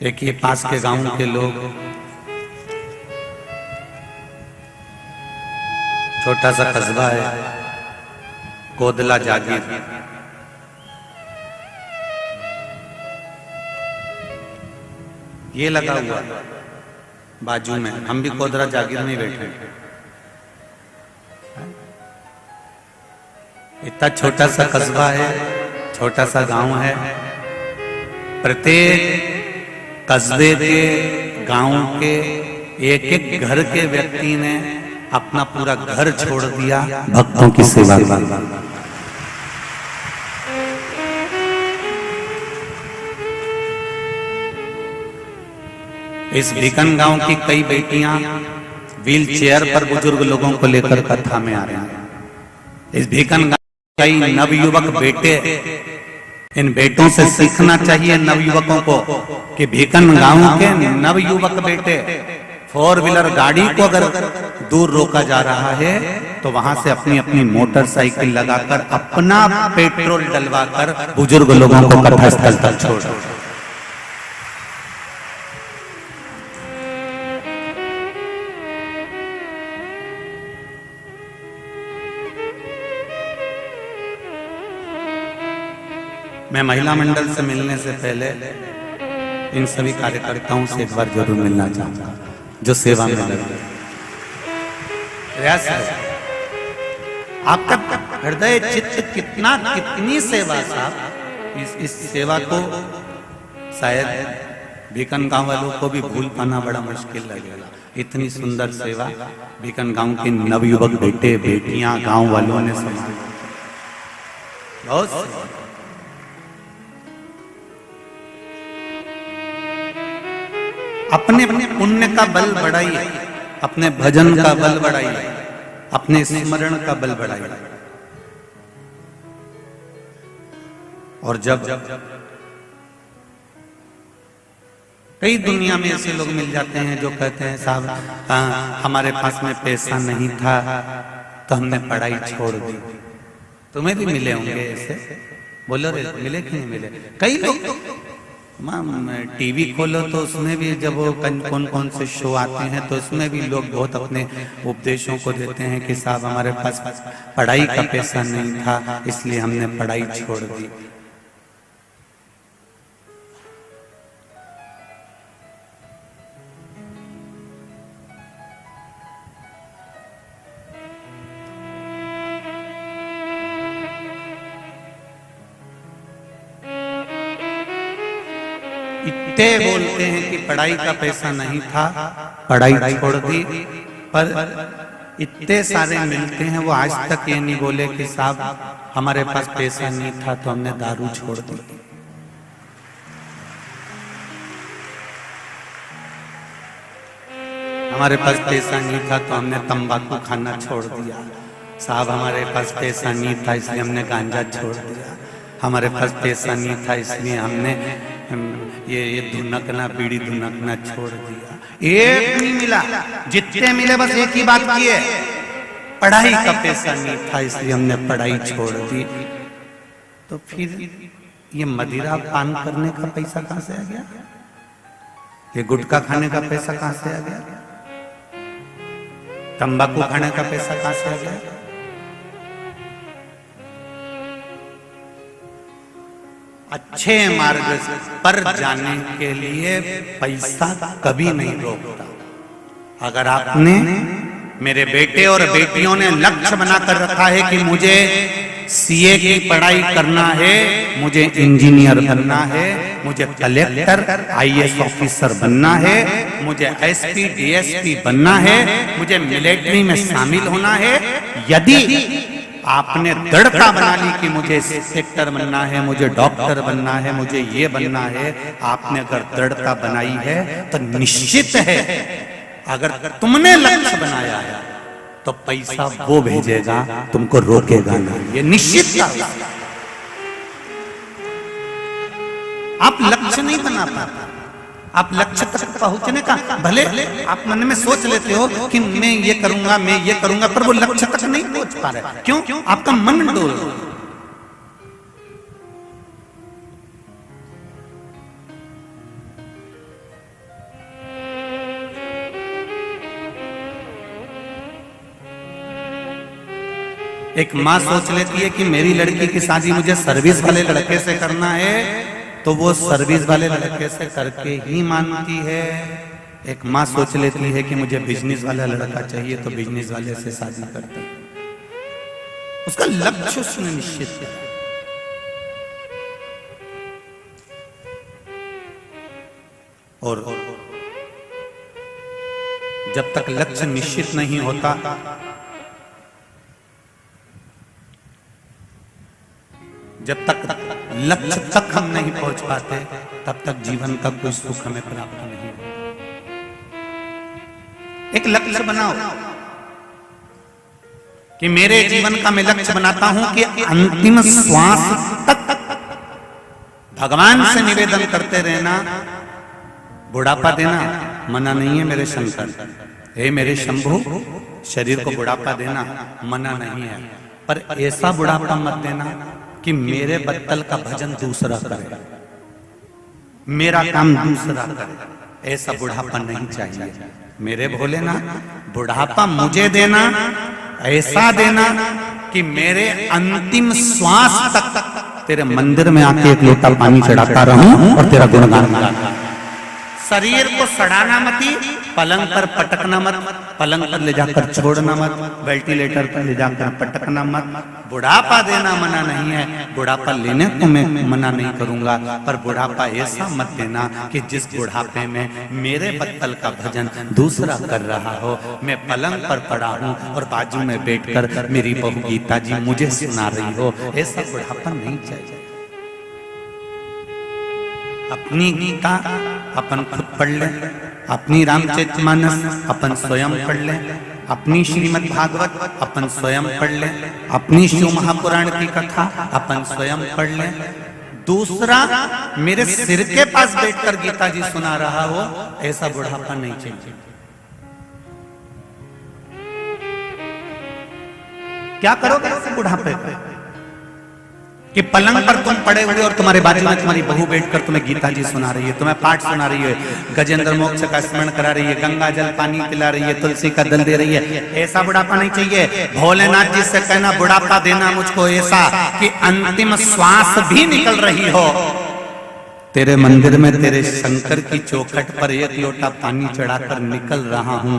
एक ये पास के गांव के लोग, छोटा सा कस्बा है कोदला जागीर, ये लगा हुआ बाजू में, हम भी कोदला जागीर में बैठे। इतना छोटा सा कस्बा है, छोटा सा गांव है, प्रत्येक कस्बे के गांव के एक एक घर के व्यक्ति ने अपना पूरा घर छोड़ दिया भक्तों की सेवा के लिए। इस बीकन गांव की कई बेटियां व्हील चेयर पर बुजुर्ग लोगों को लेकर कथा में आ रहे हैं। इस बीकन गांव कई नवयुवक बेटे, इन बेटों से सीखना चाहिए नवयुवकों को कि बीकन गांव के नवयुवक बेटे 4 व्हीलर गाड़ी को अगर दूर रोका जा रहा है तो वहां से अपनी अपनी मोटरसाइकिल लगाकर अपना पेट्रोल डलवाकर बुजुर्ग लोगों को कथा स्थल तक छोड़। मैं महिला मंडल से मिलने से पहले इन सभी कार्यकर्ताओं से एक बार जरूर मिलना चाहूंगा जो सेवा में लगे। प्रयास है आपका हृदय चित्त कितनी सेवा साहब, इस सेवा को शायद बीकन गांव वालों को भी भूल पाना बड़ा मुश्किल लगेगा। इतनी सुंदर सेवा बीकन गांव के नवयुवक बेटे बेटियां गांव वालों ने संभाली, बहुत अपने पुण्य का बल बढ़ाइए, अपने भजन का बल बढ़ाइए, अपने स्मरण का बल बढ़ाइए। और जब कई दुनिया में ऐसे लोग मिल जाते हैं जो कहते हैं साहब हमारे पास में पैसा नहीं था तो हमने पढ़ाई छोड़ दी। तुम्हें भी मिले होंगे ऐसे, बोलो रे मिले कि नहीं मिले? कई लोग टीवी खोलो तो उसमें भी जब वो कौन कौन से शो आते हैं तो उसमें भी लोग बहुत अपने उपदेशों को देते हैं कि साहब हमारे पास पढ़ाई का पैसा नहीं था इसलिए हमने पढ़ाई छोड़ दी। इतने बोलते हैं कि पढ़ाई का पैसा नहीं था, पढ़ाई छोड़ दी, पर इतने सारे मिलते हैं, वो आज तक ये नहीं बोले कि साहब हमारे पास पैसा नहीं था तो हमने दारू छोड़ दी। हमारे पास पैसा नहीं था तो हमने तंबाकू खाना छोड़ दिया। साहब हमारे पास पैसा नहीं था इसलिए हमने गांजा छोड़ दिया। हमारे पास पैसा नहीं था इसलिए हमने ये धुनकना, बीड़ी धुनकना छोड़ दिया। एक नहीं मिला, जितने मिले बस एक ही बात की है, पढ़ाई का पैसा नहीं था इसलिए हमने पढ़ाई छोड़ दी। तो फिर ये मदिरा पान करने का पैसा कहां से आ गया? ये गुटखा खाने का पैसा कहां से आ गया? तंबाकू खाने का पैसा कहां से आ गया? अच्छे मार्ग पर जाने के लिए पैसा कभी नहीं रोकता। अगर आपने, मेरे बेटे और बेटियों ने लक्ष्य बनाकर रखा है कि मुझे सीए की पढ़ाई करना है, मुझे इंजीनियर बनना है, मुझे कलेक्टर आईएएस ऑफिसर बनना है, मुझे एसपी डीएसपी बनना है, मुझे मिलिट्री में शामिल होना है, यदि आपने दृढ़ता बना ली कि मुझे इंस्पेक्टर बनना है, मुझे डॉक्टर बनना है, मुझे ये बनना है, आपने अगर दृढ़ता बनाई है तो निश्चित है, अगर तुमने लक्ष्य बनाया है तो पैसा वो भेजेगा, तुमको रोकेगा नहीं, ये निश्चित है। आप लक्ष्य नहीं बना पाते, आप लक्ष्य तक पहुंचने का भले आप मन में सोच लेते हो कि मैं ये करूंगा, मैं ये करूंगा, पर वो लक्ष्य तक नहीं पहुंच पा रहे। क्यों? आपका मन डोल रहा है। एक माँ सोच लेती है कि मेरी लड़की की शादी मुझे सर्विस वाले लड़के से करना है, तो वो सर्विस वाले लड़के से करके ही मानती है। एक माँ सोच लेती है कि मुझे बिजनेस वाला लड़का चाहिए, तो बिजनेस वाले से शादी करती है। उसका लक्ष्य उसने निश्चित किया। और जब तक लक्ष्य निश्चित नहीं होता, जब तक लक्ष्य तक हम नहीं पहुंच पाते, तब तक जीवन का कोई सुख हमें प्राप्त नहीं होता। एक लक्ष्य बनाओ कि मेरे जीवन का मैं लक्ष्य बनाता हूं कि अंतिम श्वास तक भगवान से निवेदन करते रहना। बुढ़ापा देना मना नहीं है मेरे शंकर, हे मेरे शंभु, शरीर को बुढ़ापा देना मना नहीं है, पर ऐसा बुढ़ापा मत देना कि मेरे बत्तल का भजन दूसरा करे, मेरा काम दूसरा करे। ऐसा बुढ़ापा नहीं चाहिए मेरे भोलेनाथ। बुढ़ापा मुझे देना, ऐसा देना कि मेरे अंतिम श्वास तक तेरे मंदिर में आके एक लोटा पानी चढ़ाता रहूं और तेरा गुणगान गाता। शरीर को सड़ाना मत, पलंग पर पटकना मत, पलंग पर ले जाकर छोड़ना मत, वेंटिलेटर पर ले जाकर पटकना मत। बुढ़ापा देना मना नहीं है, बुढ़ापा लेने को मैं मना नहीं करूंगा, पर बुढ़ापा ऐसा मत देना कि जिस बुढ़ापे में मेरे बत्तल का भजन दूसरा कर रहा हो, मैं पलंग पर पड़ा हूं और बाजू में बैठकर मेरी बहू गीता जी मुझे सुना रही हो। ऐसा बुढ़ापा नहीं चाहिए। अपनी गीता अपन खुद पढ़ ले, अपनी रामचरितमानस अपन स्वयं पढ़ ले, अपनी श्रीमद् भागवत अपन स्वयं पढ़ ले, अपनी शिव महापुराण की कथा अपन स्वयं पढ़ ले। दूसरा मेरे सिर के पास बैठकर गीता जी सुना रहा हो, ऐसा बुढ़ापा नहीं चाहिए। क्या करोगे ऐसे बुढ़ापे पे कि पलंग पर तुम पड़े हुए और तुम्हारे बाजू में तुम्हारी बहू बैठकर तुम्हें गीता जी सुना रही है, तुम्हें पाठ सुना रही है, गजेंद्र मोक्ष का स्मरण करा रही है, गंगा जल पानी पिला रही है, तुलसी का दल दे रही है। ऐसा बुढ़ापा नहीं चाहिए। भोलेनाथ जी से कहना बुढ़ापा देना मुझको ऐसा कि अंतिम श्वास भी निकल रही हो, तेरे मंदिर में तेरे शंकर की चौखट पर एक लोटा पानी चढ़ाकर निकल रहा हूँ,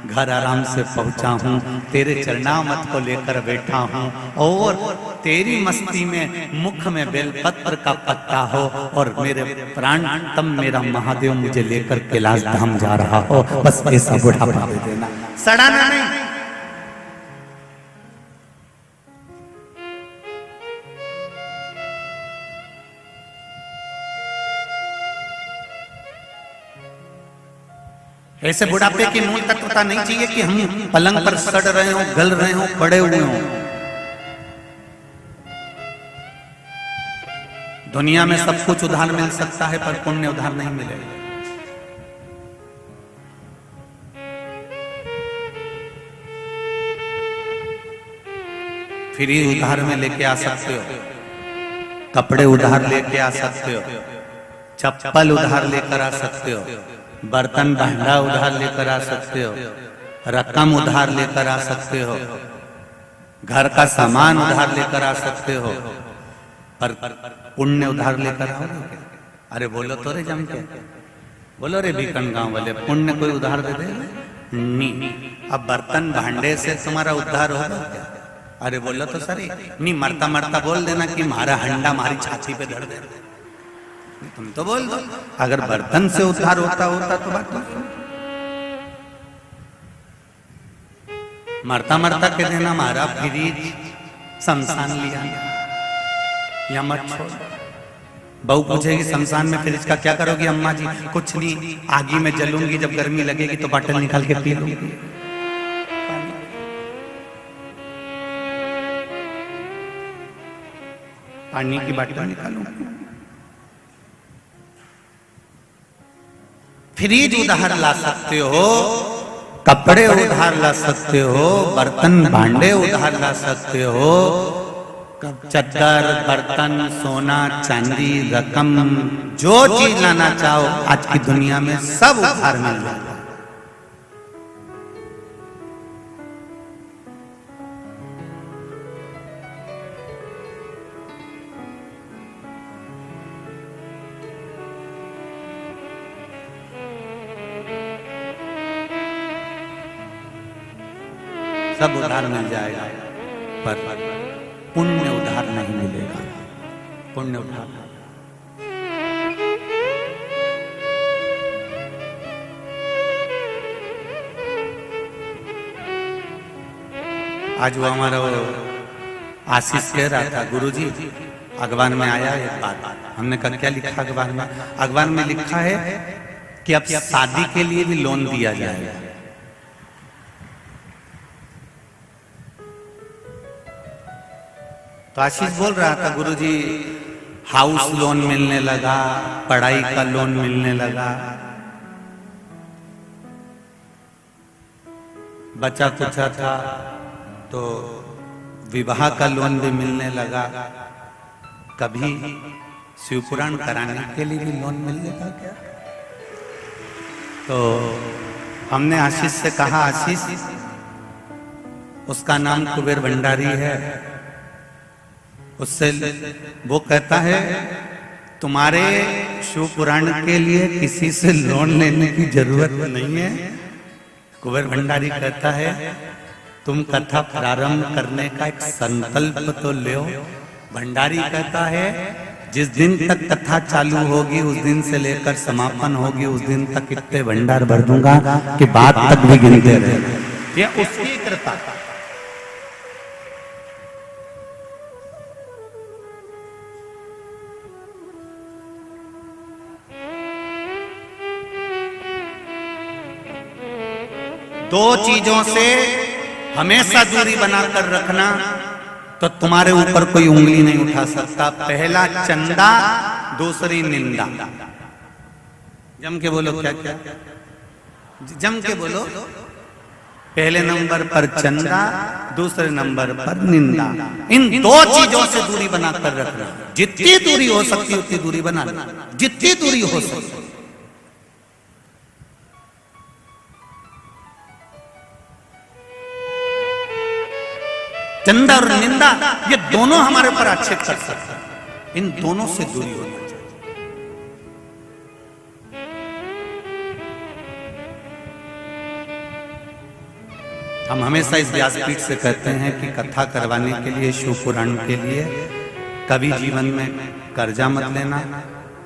घर आराम से पहुंचा हूँ, तेरे चरणामत को लेकर बैठा हूँ और तेरी मस्ती में मुख में बेलपत्र का पत्ता हो और मेरे प्राणतम मेरा महादेव मुझे लेकर कैलाश धाम जा रहा हो। बस ऐसा बुढ़ापा दे देना, सड़ाना नहीं। ऐसे बुढ़ापे की मूल तत्वता नहीं चाहिए कि हम पलंग पर सड़ रहे हो, गल रहे हो, पड़े हुए हो। दुनिया में सब कुछ उधार मिल सकता है पर पुण्य उधार नहीं मिलेगा। फ्री उधार में लेके आ सकते हो, कपड़े उधार लेके आ सकते हो, चप्पल उधार लेकर आ सकते हो, बर्तन भांडा उधार लेकर आ सकते हो, रकम उधार लेकर आ सकते हो, घर का सामान उधार लेकर आ सकते हो, पर पुण्य उधार लेकर आओ। अरे बोलो तो रे जम के, बोलो रे बीकन गांव वाले, पुण्य कोई उधार दे दे? नहीं। अब बर्तन भांडे से तुम्हारा उद्धार होगा क्या? अरे बोलो तो सर, नहीं मरता मरता बोल देना कि हमारा हंडा हमारी छाती पे धर दे, तुम तो बोल दो। अगर बर्तन से उद्धार होता तो बात तो मरता मरता कह देना हमारा फ्रिज शमशान लिया या मत छोड़। बहू पूछेगी शमशान में फ्रिज का क्या करोगी? अम्मा जी कुछ नहीं, आगी में जलूंगी, जब गर्मी लगेगी तो बॉटल निकाल के पी लूंगी। पानी की बॉटल निकालूंगी। फ्रिज उधार ला सकते हो, कपड़े उधार ला सकते हो, बर्तन भांडे उधार ला सकते हो, चद्दर, बर्तन, सोना, चांदी, रकम, जो चीज लाना चाहो आज की दुनिया में सब उधार मिल जाएगा। सब उधार मिल जाएगा पर पुण्य उधार नहीं मिलेगा। पुण्य उधार आज वो हमारा आशीष कह रहा था, गुरुजी अखबार में आया एक बात। हमने कहा क्या लिखा अखबार में? अखबार में लिखा है कि अब शादी के लिए भी लोन दिया जाएगा। तो आशीष बोल रहा था, गुरुजी हाउस लोन मिलने लगा, पढ़ाई का लोन मिलने लगा, बचा कुचा था तो विवाह का लोन भी मिलने लगा, कभी शिवपुराण कराने के लिए भी लोन मिलेगा क्या? तो हमने आशीष से कहा, आशीष उसका नाम कुबेर भंडारी है, उससे वो कहता है तुम्हारे शिव पुराण के लिए किसी से लोन लेने की जरूरत नहीं है। कुबेर भंडारी कहता है तुम कथा प्रारंभ करने का एक संकल्प तो लो। भंडारी कहता है जिस दिन तक कथा चालू होगी उस दिन से लेकर समापन होगी उस दिन तक इतने भंडार भर दूंगा कि बात तक भी गिनते रहे। ये उसकी कृपा। दो चीजों से हमेशा दूरी बनाकर रखना तो तुम्हारे ऊपर कोई उंगली नहीं उठा सकता। पहला चंदा, दूसरी निंदा। जम के बोलो, क्या क्या जम के बोलो। पहले नंबर पर चंदा, दूसरे नंबर पर निंदा। इन दो चीजों से दूरी बनाकर रखना। जितनी दूरी हो सकती उतनी दूरी बना लेना, जितनी दूरी हो सकती। चंदा और निंदा ये दोनों हमारे ऊपर आक्षेप कर सकते हैं। इन दोनों से दूरी होना चाहिए। हम हमेशा इस व्यासपीठ से कहते हैं कि कथा करवाने के लिए, शिव पुराण के लिए कभी जीवन में कर्जा मत लेना,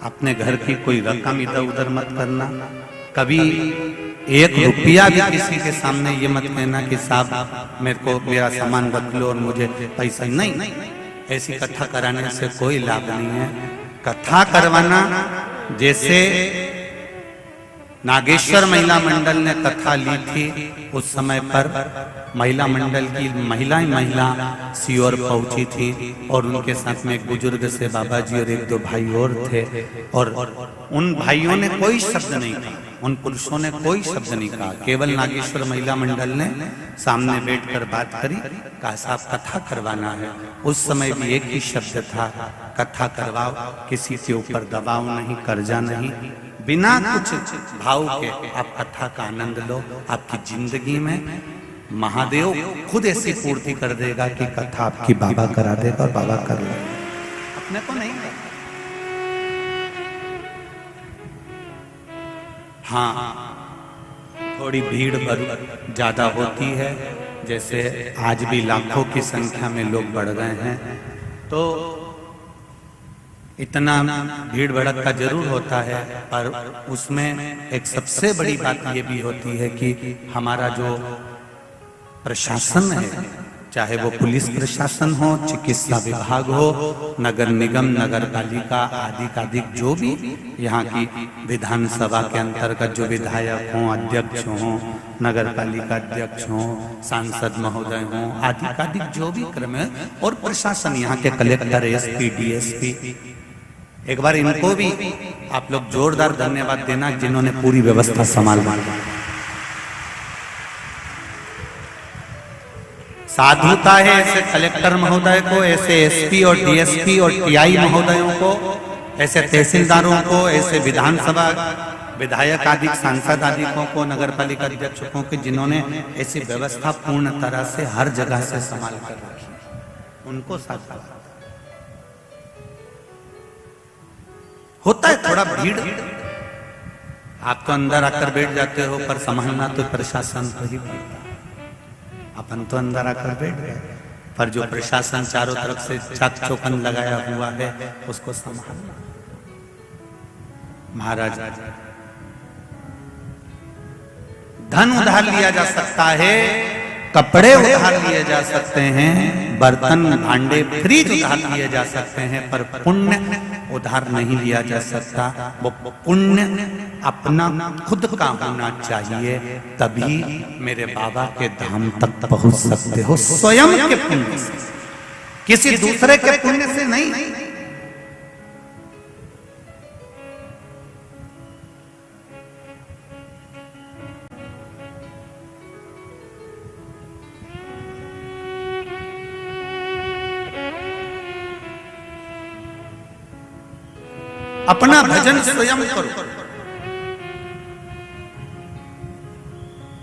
अपने घर की कोई रकम इधर उधर मत करना, कभी एक रुपया भी किसी के सामने ये मत कहना कि साहब मेरे को मेरा सामान रख लो और मुझे पैसा नहीं। ऐसी कथा कराने से कोई लाभ नहीं है। कथा करवाना जैसे नागेश्वर महिला मंडल ने कथा ली थी। उस समय पर महिला मंडल की महिला सीओर पहुंची थी और उनके साथ में एक बुजुर्ग से बाबा जी और एक दो भाई और थे, और उन भाइयों ने कोई शब्द नहीं कहा, उन पुरुषों ने कोई शब्द नहीं कहा। केवल नागेश्वर महिला मंडल ने सामने बैठकर बात करी, कहा साहब कथा करवाना है। उस समय भी एक ही शब्द था, कथा करवाओ, किसी के ऊपर दबाव नहीं, कर्जा नहीं, बिना कुछ भाव के आप कथा का आनंद लो। आपकी जिंदगी में महादेव खुद ऐसी पूर्ति कर देगा कि कथा आपकी बाबा करा देगा और बाबा कर लेगा, अपने को नहीं करना। हाँ, थोड़ी भीड़ ज्यादा होती है, जैसे आज भी लाखों की संख्या में लोग बढ़ गए हैं, तो इतना भीड़ भड़क जरूर होता है, पर उसमें एक सबसे बड़ी बात ये भी होती है कि हमारा जो प्रशासन है, चाहे वो पुलिस प्रशासन हो, चिकित्सा विभाग हो, नगर निगम, नगर पालिका आदि का जो भी यहाँ की विधानसभा के अंतर्गत जो विधायक हों, अध्यक्ष हों, नगर पालिका अध्यक्ष हों, सांसद महोदय हों, आदि का जो भी क्रम है, और प्रशासन यहाँ के कलेक्टर, एसपी, डीएसपी, एक बार इनको भी आप लोग जोरदार धन्यवाद देना जिन्होंने पूरी व्यवस्था संभाला। साधुता है ऐसे कलेक्टर महोदय को, ऐसे एसपी और डीएसपी और टीआई महोदयों को, ऐसे तहसीलदारों को, ऐसे विधानसभा विधायक आदि, सांसद आदि को, नगर पालिका अध्यक्षों के, जिन्होंने ऐसी व्यवस्था पूर्ण तरह से हर जगह से संभाल कर रखी, उनको साथ होता है। थोड़ा भीड़, आप तो अंदर आकर बैठ जाते हो, पर संभालना तो प्रशासन को ही पड़ता है। अपन तो अंदर आकर बैठ गए, पर जो प्रशासन चारों तरफ से चाक चौकन लगाया हुआ है, उसको संभालना। महाराज, धन उधार लिया जा सकता है, कपड़े उधार लिए जा सकते हैं, बर्तन भांडे फ्रिज उधार लिए जा सकते हैं, पर पुण्य उधार नहीं लिया जा सकता। वो पुण्य अपना खुद का होना चाहिए, तभी मेरे बाबा के धाम तक पहुंच सकते हो, स्वयं के पुण्य से, किसी दूसरे के पुण्य से नहीं। अपना भजन स्वयं करो,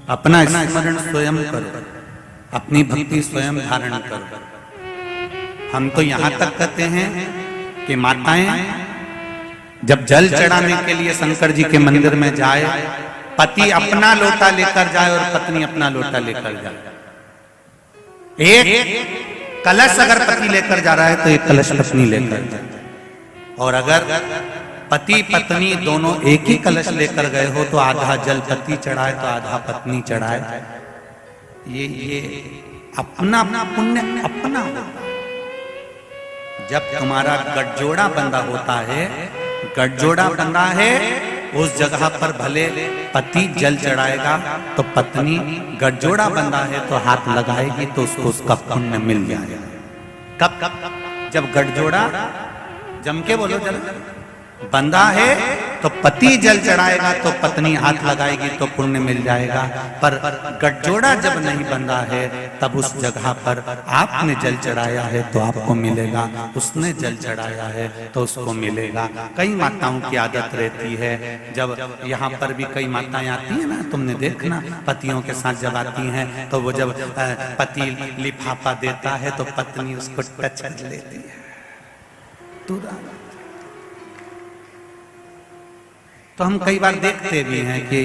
अपना स्मरण स्वयं करो, अपनी भक्ति स्वयं धारण करो। हम तो यहां तक कहते हैं कि माताएं जब जल चढ़ाने के लिए शंकर जी के मंदिर में जाए, पति अपना लोटा लेकर जाए और पत्नी अपना लोटा लेकर जाए। एक कलश अगर पति लेकर जा रहा है तो एक कलश पत्नी लेकर जाए, और अगर पति पत्नी दोनों एक ही कलश लेकर गए हो तो आधा जल पति चढ़ाए तो आधा पत्नी चढ़ाए। ये अपना अपना पुण्य अपना होता है। जब तुम्हारा गठजोड़ा बंधा होता है, गठजोड़ा बंधा है, उस जगह पर भले पति जल चढ़ाएगा तो पत्नी, गठजोड़ा बंधा है तो हाथ लगाएगी तो उसको उसका पुण्य मिल जाएगा। कब? जब गठजोड़ा जम के बोलो, जल बंधा है तो पति जल चढ़ाएगा तो पत्नी हाथ लगाएगी तो पुण्य मिल जाएगा। पर गठजोड़ा जब नहीं बंधा है तब उस जगह पर आपने जल चढ़ाया है तो आपको मिलेगा, उसने जल चढ़ाया है तो उसको मिलेगा। कई माताओं की आदत रहती है, जब यहाँ पर भी कई माताएं आती है ना, तुमने देखना पतियों के साथ जब आती हैं तो वो जब पति लिफाफा देता है तो पत्नी उसको टच कर लेती है। तो हम कई बार देखते भी हैं कि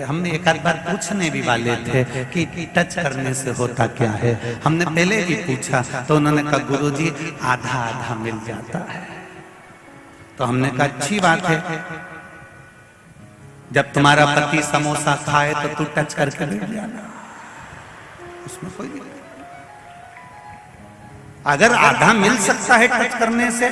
हमने एक आध बार पूछने भी वाले थे कि टच करने से होता क्या है। हमने पहले भी पूछा तो उन्होंने कहा गुरुजी आधा आधा मिल जाता है। तो हमने कहा अच्छी बात है, जब तुम्हारा पति समोसा खाए तो तू टच करके बैठ जाना, उसमें कोई नहीं। अगर आधा मिल सकता है टच करने से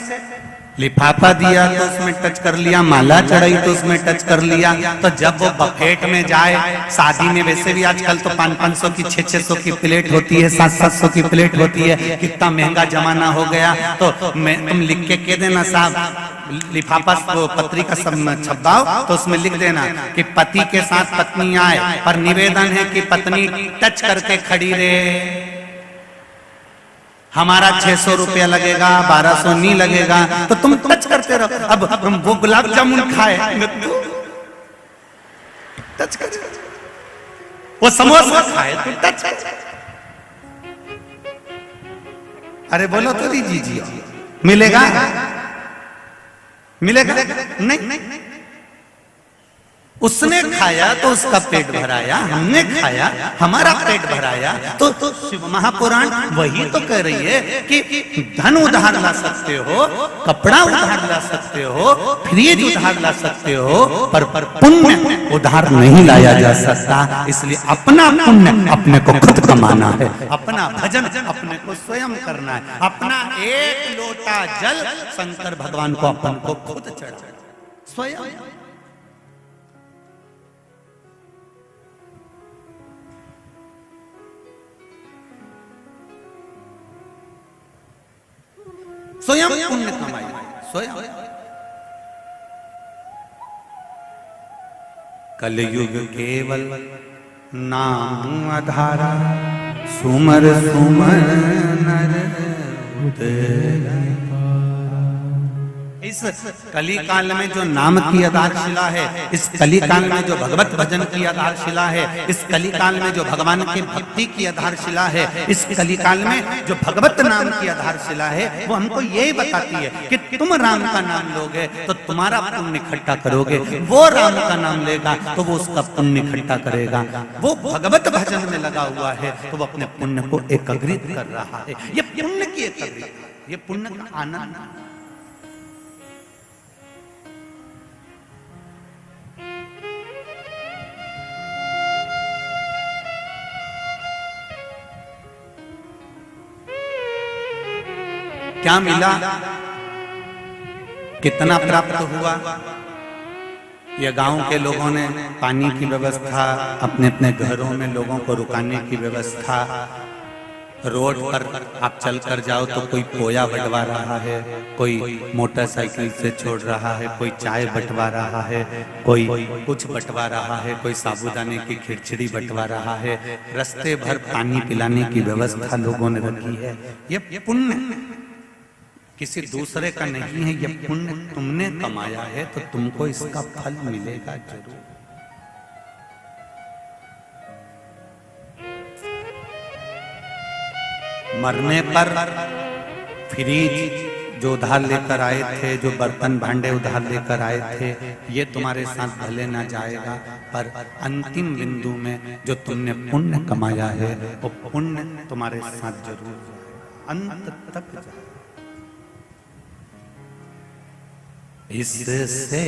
लिफाफा दिया तो उसमें टच कर लिया, माला चढ़ाई तो उसमें टच कर लिया। तो जब वो बफेट में जाए, शादी में वैसे भी आजकल तो 500-500 की 600-600 की प्लेट होती है, 700-700 की प्लेट होती है, कितना महंगा जमाना हो गया। तो तुम लिख के कह देना साहब लिफाफा पत्रिका सब छपाओ, तो उसमें लिख देना कि पति के साथ पत्नी आए, पर निवेदन है कि पत्नी टच करके खड़ी रहे। हमारा 600 रुपया लगेगा, 1200 नहीं लगेगा, तो तुम टच करते रहो। अब हम वो गुलाब जामुन खाए, टच कर, वो समोसा खाए तो टच कर। अरे बोलो तो दीजिए, मिलेगा मिलेगा नहीं। उसने खाया तो उसका पेट भराया, हमने खाया हमारा पेट भराया। तो शिव महापुराण वही तो कह रही है कि धन उधार ला सकते हो, कपड़ा उधार ला सकते हो, फ्रिज उधार ला सकते हो, पर पुण्य उधार नहीं लाया जा सकता। इसलिए अपना पुण्य अपने को खुद कमाना है, अपना भजन अपने को स्वयं करना है। अपना एक लोटा जल शंकर भगवान को अपन को खुद चढ़ा स्वयं। स्वयं पुण्य कमाई, स्वयं। कलयुग केवल नाम आधारा, सुमर सुमर नर उदय। इस कली काल में जो नाम की आधारशिला है, इस कली काल में जो भगवत भजन की आधारशिला है, इस कली काल में जो भगवान की भक्ति की आधारशिला है, इस कली काल में जो भगवत नाम की आधारशिला है, वो हमको यही बताती है कि तुम राम का नाम लोगे तो तुम्हारा पुण्य इकट्ठा करोगे, वो राम का नाम लेगा तो वो उसका पुण्य इकट्ठा करेगा। वो भगवत भजन में लगा हुआ है तो वो अपने पुण्य को एकत्रित कर रहा है। ये पुण्य की एकत्रित, ये पुण्य का आनंद। क्या मिला, कितना प्राप्त हुआ? ये गांव के लोगों ने पानी की व्यवस्था, अपने अपने घरों में लोगों को रुकाने की व्यवस्था, रोड पर आप चल कर जाओ तो कोई पोया बंटवा रहा है, कोई मोटरसाइकिल से छोड़ रहा है, कोई चाय बंटवा रहा है, कोई कुछ बंटवा रहा है, कोई साबूदाने की खिचड़ी बंटवा रहा है। रास्ते भर पानी पिलाने की व्यवस्था लोगों ने रखी है। ये पुण्य किसी दूसरे का नहीं है, ये पुण्य तुमने कमाया है तो तुमको इसका फल मिलेगा जरूर। मरने पर फ्रिज जो उधार लेकर आए थे, जो बर्तन भांडे उधार लेकर आए थे, ये तुम्हारे साथ भले ना जाएगा, पर अंतिम बिंदु में जो तुमने पुण्य कमाया है वो पुण्य तुम्हारे साथ जरूर अंत तक जाए। इससे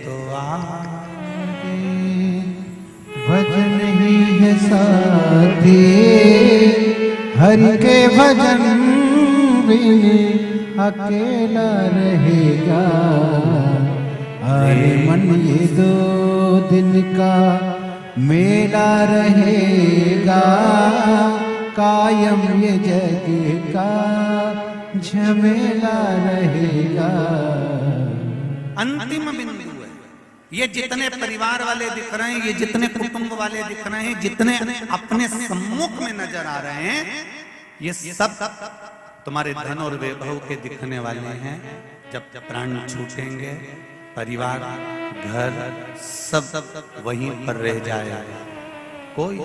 तो आगे भजन ही है साथी, हरि के भजन बिन अकेला रहेगा। अरे मन ये 2 दिन का मेला रहेगा, कायम ये जग का झमेला रहेगा। अंतिम बिंदु है। ये जितने परिवार वाले दिख रहे हैं, ये जितने कुटुंब वाले दिख रहे हैं, जितने अपने सम्मुख में नजर आ रहे हैं, ये सब तुम्हारे धन और वैभव के दिखने वाले हैं। जब प्राण छूटेंगे, परिवार घर सब वहीं पर रह जाएगा। कोई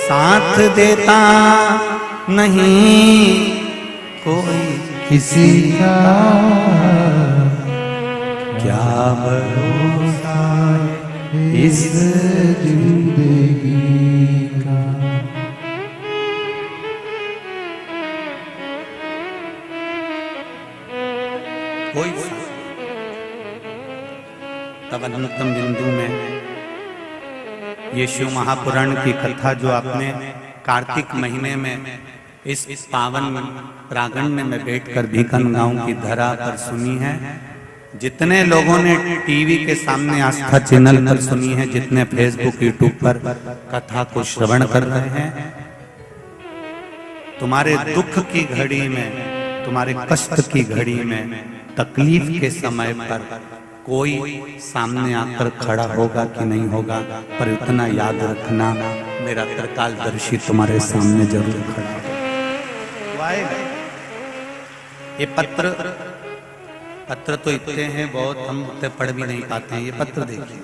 साथ देता नहीं कोई किसी का, क्या भरोसा इस जिंदगी का। कोई तब अंतिम बिंदु में ये शिव महापुराण की कथा जो आपने कार्तिक महीने में इस पावन प्रांगण में बैठकर भीकन गांव की धरा पर सुनी है, जितने लोगों ने टीवी के सामने आस्था चैनल पर सुनी है, जितने फेसबुक यूट्यूब पर कथा को श्रवण कर रहे हैं, तुम्हारे दुख की घड़ी में, तुम्हारे कष्ट की घड़ी में, तकलीफ के समय पर कोई सामने आकर खड़ा होगा कि नहीं होगा, पर इतना याद रखना मेरा त्रिकालदर्शी तुम्हारे सामने जरूर खड़ा होगा। ये पत्र तो इतने हैं बहुत, हम उतने पढ़ भी नहीं पाते हैं। ये पत्र देखिए,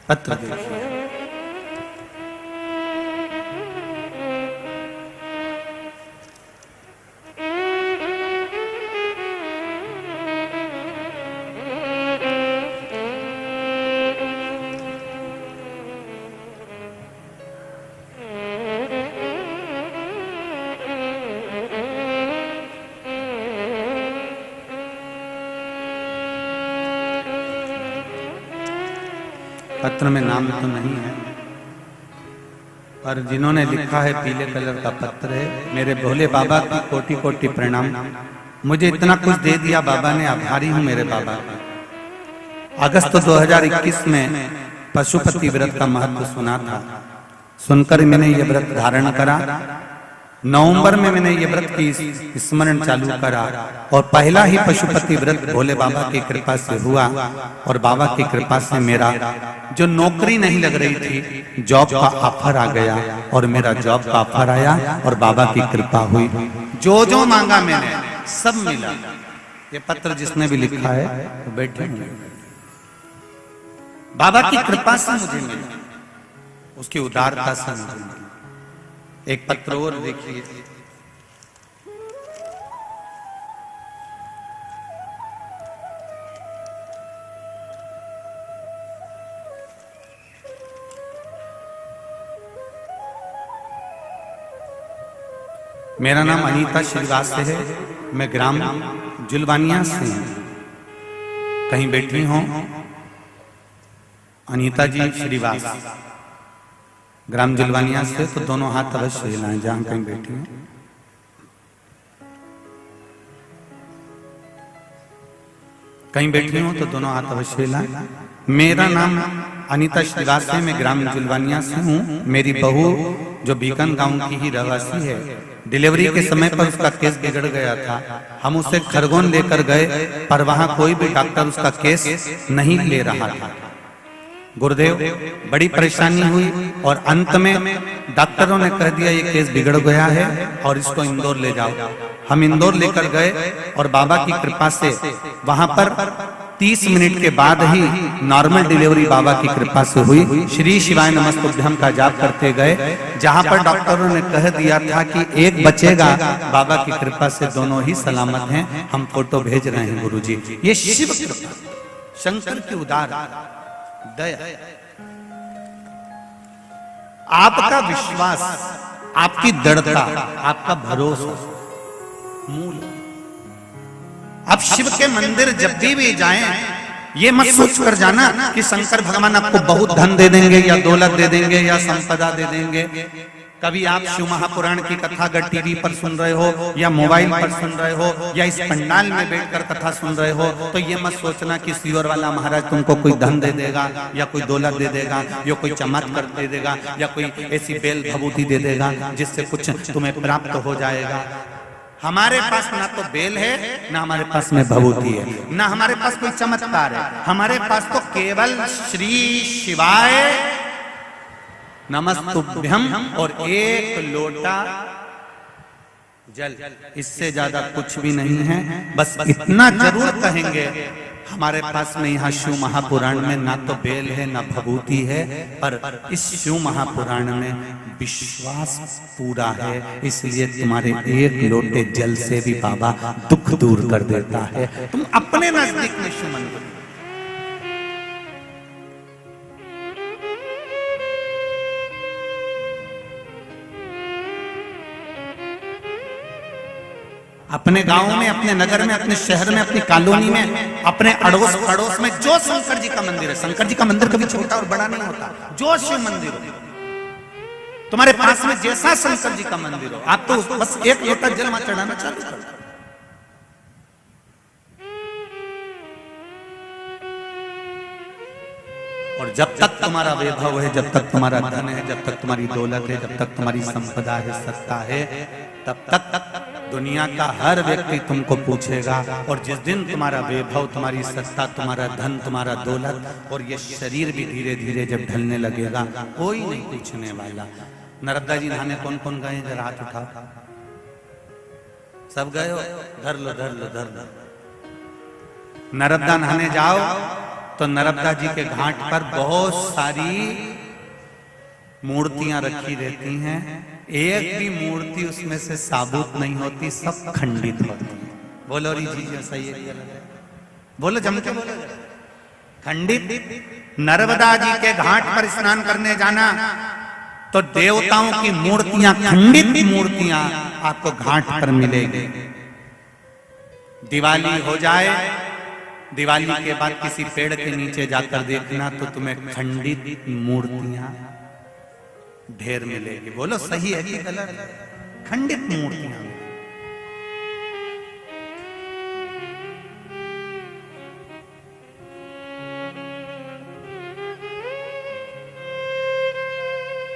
पत्र देखिए। पत्र में नाम तो नहीं है, पर जिन्होंने लिखा है पीले कलर का पत्र है। मेरे भोले बाबा की कोटि कोटि प्रणाम। मुझे इतना कुछ दे दिया बाबा ने, आभारी हूं मेरे बाबा का। अगस्त 2021 में पशुपति व्रत का महत्व सुना था, सुनकर मैंने ये व्रत धारण करा। नवंबर में मैंने ये व्रत की स्मरण चालू करा और पहला ही पशुपति व्रत भोले बाबा की कृपा से हुआ। और बाबा की कृपा से मेरा जो नौकरी नहीं लग रही थी, जॉब का ऑफर आ गया और मेरा जॉब का ऑफर आया और बाबा की कृपा हुई। जो जो मांगा मैंने सब मिला। ये पत्र जिसने भी लिखा है वो बैठे बाबा की कृपा से मुझे मिला, उसकी उदारता से मुझे मिला। एक पत्र और देखिए, मेरा नाम अनीता श्रीवास्तव है, मैं ग्राम जुलवानिया से हूं। कहीं बैठी हो अनीता जी श्रीवास्तव, ग्राम जुलवानिया से, तो दोनों हाथ अवश्य हिलाएं जहां कहीं बैठी हैं। कहीं बैठी हूं तो दोनों हाथ अवश्य हिलाएं। मेरा नाम अनीता श्रीवास्तव, मैं ग्राम जुलवानिया से हूं। मेरी बहू जो बीकन गांव की ही रहवासी है, डिलीवरी के समय पर उसका केस बिगड़ गया था। हम उसे खरगोन लेकर गए, पर वहां कोई भी डॉक्टर उसका केस नहीं ले रहा था। गुरुदेव, बड़ी परेशानी हुई और अंत में डॉक्टरों ने कह दिया ये केस बिगड़ गया है और इसको इंदौर ले जाओ। हम इंदौर लेकर गए और बाबा की कृपा से वहां पर 30 मिनट के बाद ही नॉर्मल डिलीवरी बाबा की कृपा से हुई। श्री शिवाय नमस्तुभ्यम का जाप करते गए, जहां पर डॉक्टरों ने कह दिया था कि एक बचेगा, बाबा की कृपा से दोनों ही सलामत हैं। हम फोटो भेज रहे हैं गुरुजी। ये शिव कृपा, शंकर की उदार दया, आपका विश्वास, आपकी दृढ़ता, आपका भरोसा मूल। अब शिव के मंदिर जब भी जाएं, ये मत सोच कर जाना कि शंकर भगवान आपको बहुत धन दे देंगे या दौलत दे देंगे या संपदा दे देंगे। कभी आप शिव महापुराण की कथा अगर टीवी पर सुन रहे हो या मोबाइल पर सुन रहे हो या इस पंडाल में बैठकर कथा सुन रहे हो, तो ये मत सोचना कि सीवर वाला महाराज तुमको कोई धन दे देगा या कोई दौलत दे देगा या कोई चमत्कार दे देगा या कोई ऐसी बेल भभूति दे देगा जिससे कुछ तुम्हें प्राप्त हो जाएगा। हमारे पास ना तो बेल है, ना हमारे पास में भभूति है, ना हमारे पास कोई चमत्कार है। हमारे पास तो केवल श्री शिवाय नमस्तुभ्यम और एक लोटा जल, इससे ज्यादा कुछ भी नहीं है। बस इतना जरूर कहेंगे, हमारे पास में यहाँ शिव महापुराण में ना तो बेल है ना भभूति है, पर इस शिव महापुराण में विश्वास पूरा है, इसलिए तुम्हारे एक लोटे जल से भी बाबा दुख दूर कर देता है। तुम अपने नजदीक में शिव मंदिर, अपने गांव में, अपने नगर में, अपने शहर में, अपनी कॉलोनी में, अपने अड़ोस पड़ोस में जो शंकर जी का मंदिर है, शंकर जी का मंदिर कभी छोटा और बड़ा नहीं होता, जो शिव मंदिर हो तुम्हारे पास में, जैसा शंकर जी का मंदिर हो, आप तो बस एक लोटा जल वहां चढ़ाना चालू कर दो। और जब तक तुम्हारा वैभव है, जब तक तुम्हारा धन है, जब तक तुम्हारी दौलत है, जब तक तुम्हारी संपदा है, सत्ता है, तब तक दुनिया का हर व्यक्ति तुमको पूछेगा। और जिस दिन तुम्हारा वैभव, तुम्हारी सत्ता, तुम्हारा धन, तुम्हारा दौलत और ये शरीर भी धीरे धीरे जब ढलने लगेगा, कोई नहीं पूछने वाला। नर्मदा जी नहाने कौन कौन गए? जरा हाथ उठाओ। सब गए हो? धर लो धर लो धर लो। नर्मदा नहाने जाओ तो नर्मदा जी के घाट पर बहुत सारी मूर्तियां रखी रहती हैं, एक भी मूर्ति उसमें से साबुत नहीं होती, सब खंडित होती है। बोलो री जी सही है, बोलो जम के बोलो। खंडित। नर्मदा जी के घाट पर स्नान करने जाना तो देवताओं की मूर्तियां, खंडित मूर्तियां आपको घाट पर मिलेगी। दिवाली हो जाए, दिवाली के बाद किसी पेड़ के नीचे जाकर देखना तो तुम्हें खंडित मूर्तियां ढेर मिलेगी। बोलो सही है कि गलत? खंडित मूर्तियां।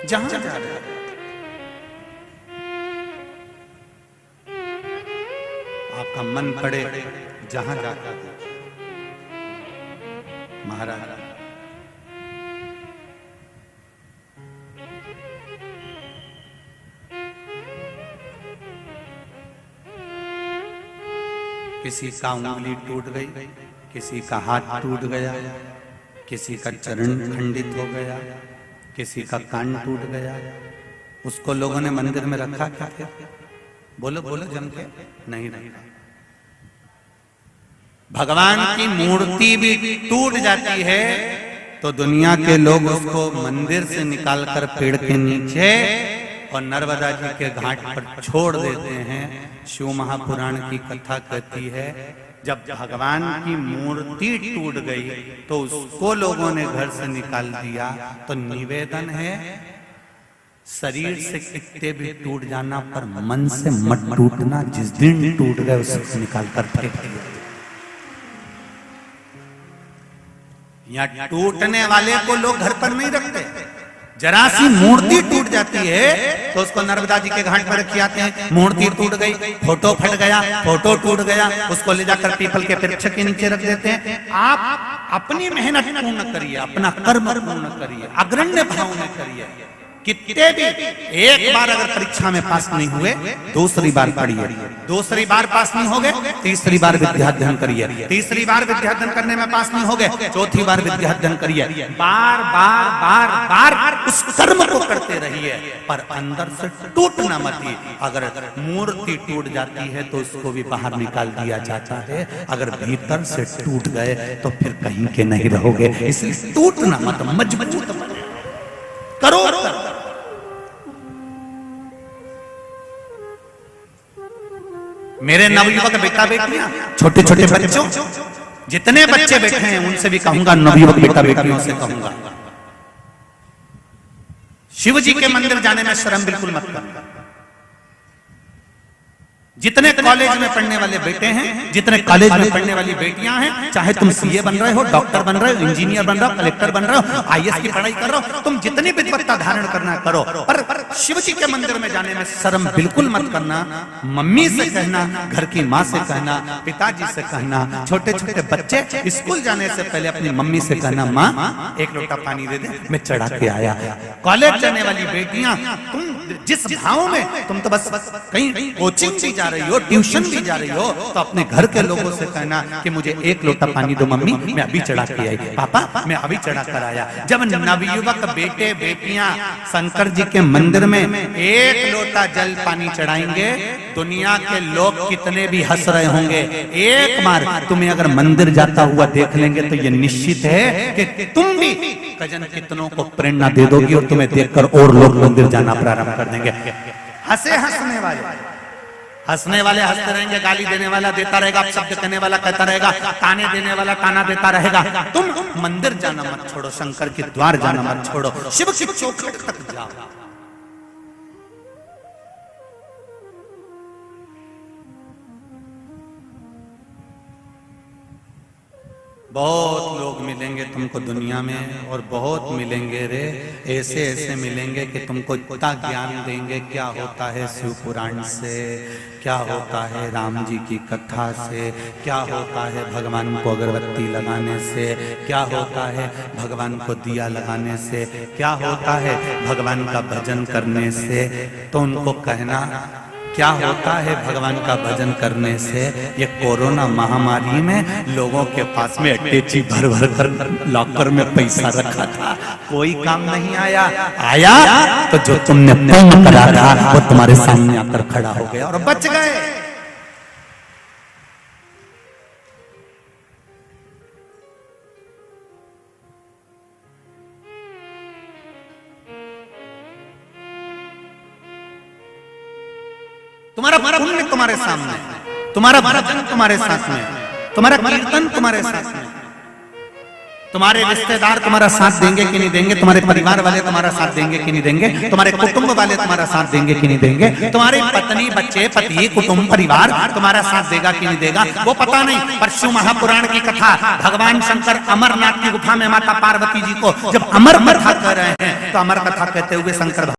जहां जा रहे आपका मन पड़े, जहां जाकर महाराज किसी का उंगली टूट गई, किसी का हाथ टूट गया, किसी का चरण खंडित हो गया, किसी का कान टूट गया, उसको लोगों ने मंदिर में रखा क्या? बोलो बोलो जम के नहीं रखा। भगवान की मूर्ति भी टूट जाती है तो दुनिया के लोग उसको मंदिर से निकालकर पेड़ के नीचे और नर्मदा जी के घाट पर छोड़ देते हैं। शिव महापुराण की कथा कहती है, जब भगवान की मूर्ति टूट गई तो उसको लोगों ने घर से निकाल दिया। तो निवेदन है, शरीर से कितने भी टूट जाना पर मन से मत टूटना। जिस दिन टूट गए उसको निकाल कर फेंक दिया। यहाँ टूटने वाले को लोग घर पर नहीं रखते। जरा सी मूर्ति टूट जाती है तो उसको नर्मदा जी के घाट पर रखे आते हैं। मूर्ति टूट गई, फोटो फट गया, फोटो टूट गया, उसको ले जाकर पीपल के वृक्ष के नीचे रख देते हैं। आप अपनी मेहनत पूर्ण करिए, अपना कर्म पूर्ण करिए, अग्रण्य भाव में करिए। कितने भी एक बार अगर परीक्षा में पास नहीं हुए, दूसरी बार पढ़िए, दूसरी बार पास नहीं हो गए, तीसरी बार विद्याध्ययन करिए, तीसरी बार विद्याध्ययन करने में पास नहीं हो गए, चौथी बार विद्याध्ययन करिए। बार बार बार बार उस कर्म को करते रहिए, पर अंदर से टूटना मत। अगर मूर्ति टूट जाती है तो उसको भी बाहर निकाल दिया जाता है, अगर भीतर से टूट गए तो फिर कहीं के नहीं रहोगे। इसलिए टूटना मत, मजबूत करो। मेरे नवयुवक बेटा बेटियां, छोटे छोटे बच्चों, जितने बच्चे बैठे हैं उनसे भी कहूंगा, नवयुवक बेटा बेटियों से कहूंगा, शिव जी के मंदिर जाने में शर्म बिल्कुल मत करना। जितने कॉलेज में पढ़ने वाले बेटे हैं, जितने कॉलेज में पढ़ने वाली बेटियां हैं, चाहे तुम सीए बन रहे हो, डॉक्टर बन रहे हो, इंजीनियर बन रहे हो, कलेक्टर बन रहे हो, आईएएस की पढ़ाई कर रहे हो, तुम जितनी विद्वत्ता धारण करना करो, पर शिव जी के मंदिर में जाने में शर्म बिल्कुल मत करना। मम्मी से कहना, घर की माँ से कहना, पिताजी से कहना, छोटे छोटे बच्चे स्कूल जाने से पहले अपनी मम्मी से कहना, माँ एक लोटा पानी दे दे, मैं चढ़ा के आया। कॉलेज जाने वाली बेटियां, तुम जिस भाव में, तुम तो बस कहीं कोचिंग भी जा रही हो, ट्यूशन भी जा रही हो, तो अपने घर के लोगों से कहना कि मुझे एक लोटा पानी दो मम्मी, मैं अभी चढ़ा के आई, पापा मैं अभी चढ़ा कर आया। जब नवयुवक बेटे बेटियां शंकर जी के मंदिर में एक लोटा जल पानी चढ़ाएंगे, दुनिया के लोग कितने भी हंस रहे होंगे, एक बार तुम्हें अगर मंदिर जाता हुआ देख लेंगे तो ये निश्चित है कि तुम भी कजन कितनों को प्रेरणा दे दोगी और तुम्हें देखकर और लोग मंदिर जाना प्रारंभ कर देंगे। हंसने वाले हंसते रहेंगे, गाली देने वाला देता रहेगा, शब्द कहने वाला कहता रहेगा, ताने देने वाला ताना देता रहेगा। तुम मंदिर जाना मत छोड़ो, शंकर के द्वार जाना मत छोड़ो, शिव की चौखट तक जाओ। बहुत लोग मिलेंगे तुमको दुनिया में, और बहुत मिलेंगे रे, ऐसे ऐसे मिलेंगे कि तुमको इतना ज्ञान देंगे क्या होता है शिव पुराण से, क्या होता है राम जी की कथा से, क्या होता है भगवान को अगरबत्ती लगाने से, क्या होता है भगवान को दिया लगाने से, क्या होता है भगवान का भजन करने से। तो उनको कहना क्या होता है भगवान का भजन करने से। ये कोरोना महामारी में लोगों के पास में अटैची भर भर कर लॉकर में पैसा रखा था, कोई काम नहीं आया। आया तो जो तुमने पुण्य करा था वो तुम्हारे सामने आकर खड़ा हो गया और बच गए। तुम्हारा पुण्य तुम्हारे सामने, तुम्हारा भजन तुम्हारे साथ में, तुम्हारा कीर्तन तुम्हारे साथ में। तुम्हारे रिश्तेदार तुम्हारा साथ देंगे कि नहीं देंगे, तुम्हारे परिवार वाले तुम्हारा साथ देंगे कि नहीं देंगे, तुम्हारे कुटुंब वाले तुम्हारा साथ देंगे कि नहीं देंगे, तुम्हारी पत्नी बच्चे पति कुटुंब परिवार तुम्हारा साथ देगा कि नहीं देगा वो पता नहीं। पर शिव महापुराण की कथा, भगवान शंकर अमरनाथ की गुफा में माता पार्वती जी को जब अमर कथा कर रहे हैं, तो अमर कथा कहते हुए शंकर